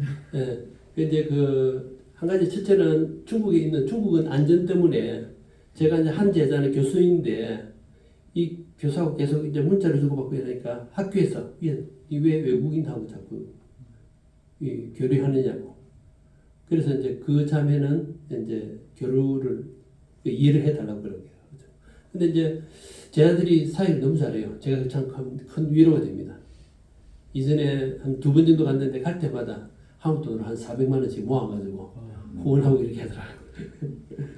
이제 그 한 가지 첫째는 중국은 안전 때문에 제가 이제 한 제자는 교수인데 이 교사하고 계속 이제 문자를 주고받고 이러니까 학교에서 왜 외국인하고 자꾸 교류하느냐고. 그래서 이제 그 자매는 이제 교류를 이해를 해달라고 그러고요. 근데 이제 제자들이 사회를 너무 잘해요. 제가 참 큰 위로가 됩니다. 이전에 한 2번 정도 갔는데 갈 때마다 한국 돈으로 한 400만 원씩 모아가지고 후원하고 이렇게 하더라고요.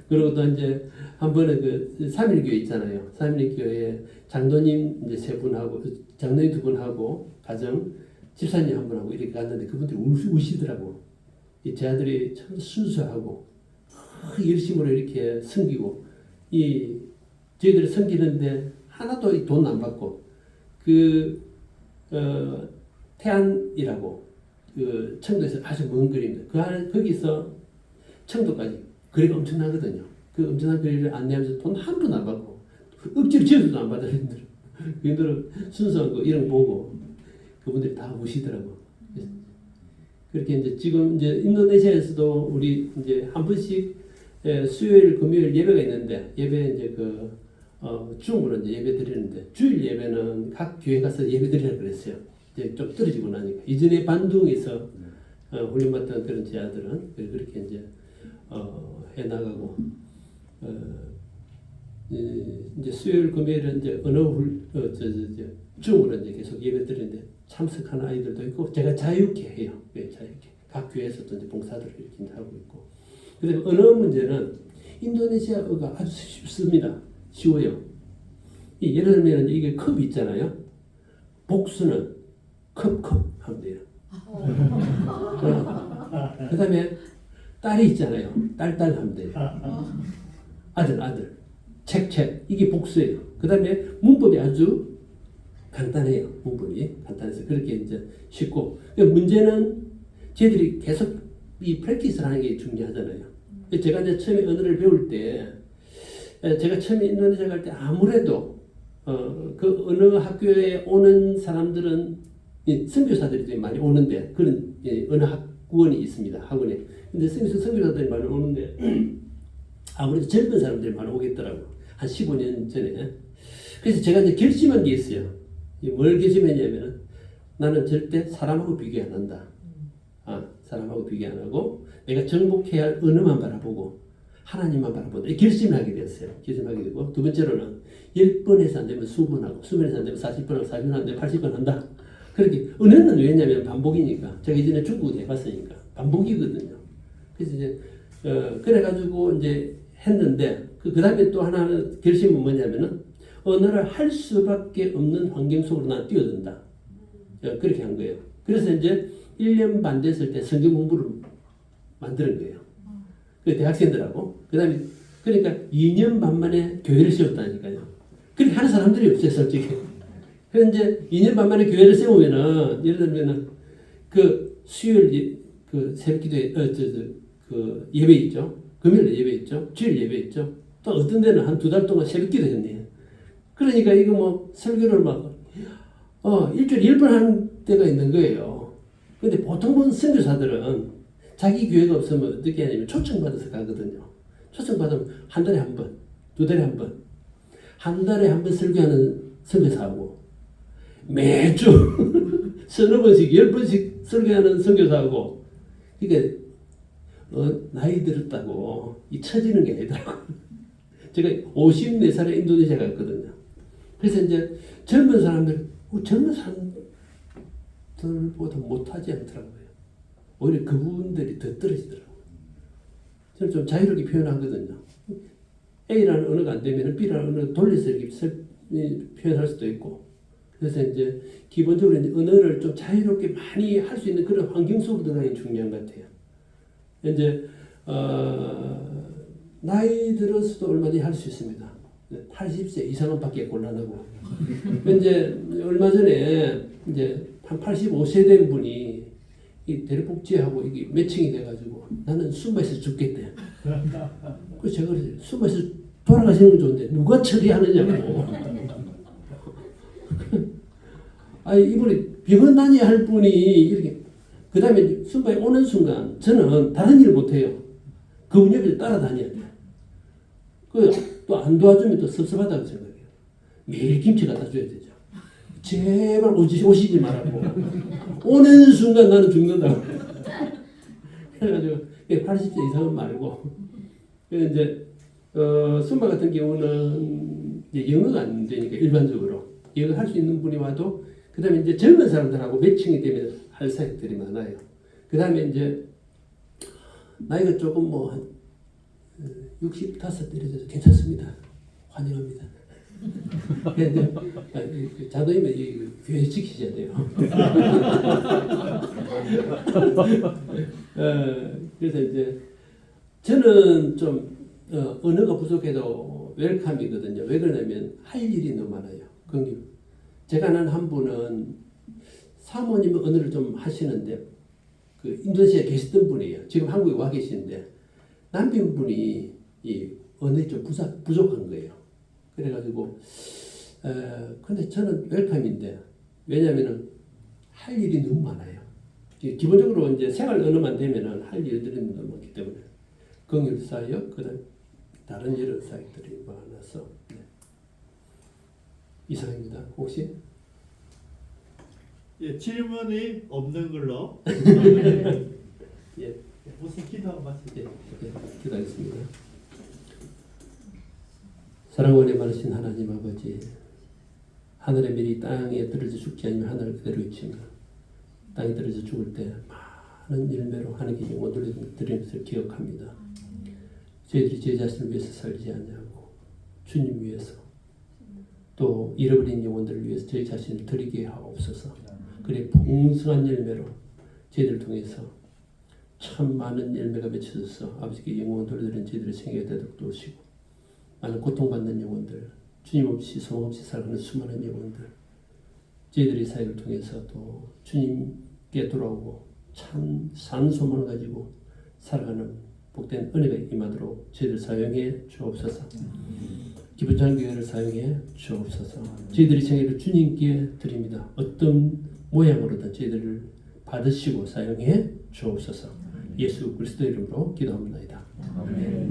그리고 또 이제 한 번에 그 삼일교회 있잖아요. 삼일교회 장로님 이제 3분하고 장로님 2분하고 가정 집사님 1분하고 이렇게 갔는데 그분들이 우시더라고. 이 제자들이 참 순수하고 열심으로 이렇게 섬기고 저희들이 섬기는데 하나도 돈 안 받고 태안이라고 그 청도에서 아주 먼 거리입니다. 거기서 청도까지 거리가 엄청나거든요. 그 엄청난 거리를 안내하면서 돈 한 푼 안 받고 억지로 지어서도 안 받아요. 그분들은 순수한 거 이런 거 보고 그분들이 다 우시더라고. 그렇게 이제 지금 이제 인도네시아에서도 우리 이제 한 번씩 수요일 금요일 예배가 있는데 예배 이제 줌으로 이제 예배 드리는데 주일 예배는 각 교회 가서 예배 드리라고 그랬어요. 이제 좀 떨어지고 나니까 이전에 반둥에서 훈련받던 그런 제자들은 그렇게 이제 해 나가고 이제 수요일 금요일은 이제 줌으로 이제 계속 예배 드리는데 참석하는 아이들도 있고 제가 자유케 해요. 자유케 각 교회에서도 이제 봉사들을 이렇게 하고 있고. 그다음에 언어 문제는 인도네시아어가 아주 쉽습니다. 쉬워요. 예를 들면 이게 컵이 있잖아요. 복수는 컵 하면 돼요. 그 다음에 딸이 있잖아요. 딸 하면 돼요. 아들 책 이게 복수예요. 그 다음에 문법이 아주 간단해요. 문법이 간단해서 그렇게 이제 쉽고 문제는 쟤들이 계속 이 프랙티스를 하는 게 중요하잖아요. 제가 이제 처음에 언어를 배울 때 제가 처음에 인도네시아 갈 때 아무래도 그 언어 학교에 오는 사람들은 선교사들이 많이 오는데 그런 언어 학원이 있습니다. 학원에. 근데 선교사들이 많이 오는데 아무래도 젊은 사람들이 많이 오겠더라고. 한 15년 전에. 그래서 제가 이제 결심한 게 있어요. 뭘 결심했냐면은 나는 절대 사람하고 비교 안 한다. 사람하고 비교 안 하고 내가 정복해야 할 언어만 바라보고 하나님만 바라보다 결심을 하게 됐어요. 결심하게 되고 두 번째로는 10번에서 안 되면 20번 하고 20번에서 안 되면 40번 하고 40번 안 되면 80번 한다. 그렇게 언어는 왜냐면 반복이니까 제가 이전에 중국어 해봤으니까 반복이거든요. 그래서 이제 그래가지고 이제 했는데 그 다음에 또 하나 결심은 뭐냐면은 언어를 할 수밖에 없는 환경 속으로 난 뛰어든다. 그렇게 한 거예요. 그래서 이제 1년 반 됐을 때 성경 공부를 만드는 거예요. 그 대학생들하고. 그 다음에 그러니까 2년 반 만에 교회를 세웠다니까요. 그렇게 하는 사람들이 없어요, 솔직히. 그래서 이제 2년 반 만에 교회를 세우면은 예를 들면은 그 수요일 그 새벽기도에 그 예배 있죠. 금요일 예배 있죠. 주일 예배 있죠. 또 어떤 데는 한 2달 동안 새벽기도 했네. 그러니까 이거 뭐 설교를 막 일주일에 10번 하는 때가 있는 거예요. 근데 보통 본 선교사들은 자기 교회가 없으면 어떻게 하냐면 초청받아서 가거든요. 초청받으면 한 달에 한 번, 2달에 한 번, 한 달에 한 번 설교하는 선교사하고 매주 서너 번씩 10번씩 설교하는 선교사하고 이게 나이 들었다고 이 처지는 게 아니더라고. 제가 54살에 인도네시아 갔거든요. 그래서 이제 젊은 사람들 젊은 사람들보다 못하지 않더라고요. 오히려 그분들이 더 떨어지더라고요. 저는 좀 자유롭게 표현하거든요. A라는 언어가 안 되면 B라는 언어를 돌려서 이렇게 표현할 수도 있고. 그래서 이제 기본적으로 이제 언어를 좀 자유롭게 많이 할 수 있는 그런 환경 속으로 들어가는 게 중요한 것 같아요. 이제 나이 들어서도 얼마든지 할 수 있습니다. 80세 이상은 밖에 곤란하고. 이제 얼마 전에 이제 한 85세 된 분이 이 대리복지하고 이게 매칭이 돼가지고 나는 숨마셔 죽겠대. 그래서 제가 그랬어요. 숨마셔 돌아가시는 건 좋은데 누가 처리하느냐고. 아니 이분이 병원 다녀야 할 분이 이렇게 그 다음에 순간에 오는 순간 저는 다른 일을 못해요. 그분 옆에 따라다녀야 돼. 또 안 도와주면 또 섭섭하다고 생각해요. 매일 김치 갖다 줘야 되죠. 제발 오시지 말라고. 오는 순간 나는 죽는다고. 그래가지고 80세 이상은 말고. 그래서 이제 순바 같은 경우는 이제 영어가 안 되니까 일반적으로 영어 할 수 있는 분이 와도 그 다음에 이제 젊은 사람들하고 매칭이 되면 할 사역들이 많아요. 그 다음에 이제 나이가 조금 뭐 한 65 때려져서 괜찮습니다. 환영합니다. 자도이면 교회 지키셔야 돼요. 그래서 이제 저는 좀 언어가 부족해도 웰컴이거든요. 왜 그러냐면 할 일이 너무 많아요. 제가 아는 한 분은 사모님 언어를 좀 하시는데 그 인도네시아에 계셨던 분이에요. 지금 한국에 와 계시는데 남편분이 이 언어에 좀 부족한 거예요. 그래가지고 근데 저는 웰컴인데 왜냐면은 할 일이 너무 많아요. 기본적으로 이제 생활 언어만 되면은 할 일들이 너무 많기 때문에 긍휼 사역 그다음 다른 여러 사역들이 많아서 네. 이상입니다. 혹시 예, 질문이 없는 걸로. 예. 무슨 기도 한번 마치죠. 기도하겠습니다. 사랑원에 많으신 하나님 아버지, 하늘의 밀이 땅에 떨어져 죽지 않으면 하늘 그대로 있지만 땅에 떨어져 죽을 때 많은 열매로 하나님께 영원 돌려드리는 것을 기억합니다. 저희들이 제 자신을 위해서 살지 않냐고 주님 위해서 또 잃어버린 영혼들을 위해서 저희 자신을 드리게 하옵소서. 그래 풍성한 열매로 저희들을 통해서 참 많은 열매가 맺혀져서 아버지께 영광을 돌려드리는 저희들의 생애가 되도록 도우시고 많은 고통받는 영혼들 주님 없이 소망 없이 살아가는 수많은 영혼들 저희들의 사역을 통해서 또 주님께 돌아오고 참 산 소망을 가지고 살아가는 복된 은혜가 임하도록 저희들 사용해 주옵소서. 기본장 교회를 사용해 주옵소서. 저희들의 생애를 주님께 드립니다. 어떤 모양으로든 저희들을 받으시고 사용해 주옵소서. 예수 그리스도 이름으로 기도합니다. 아멘.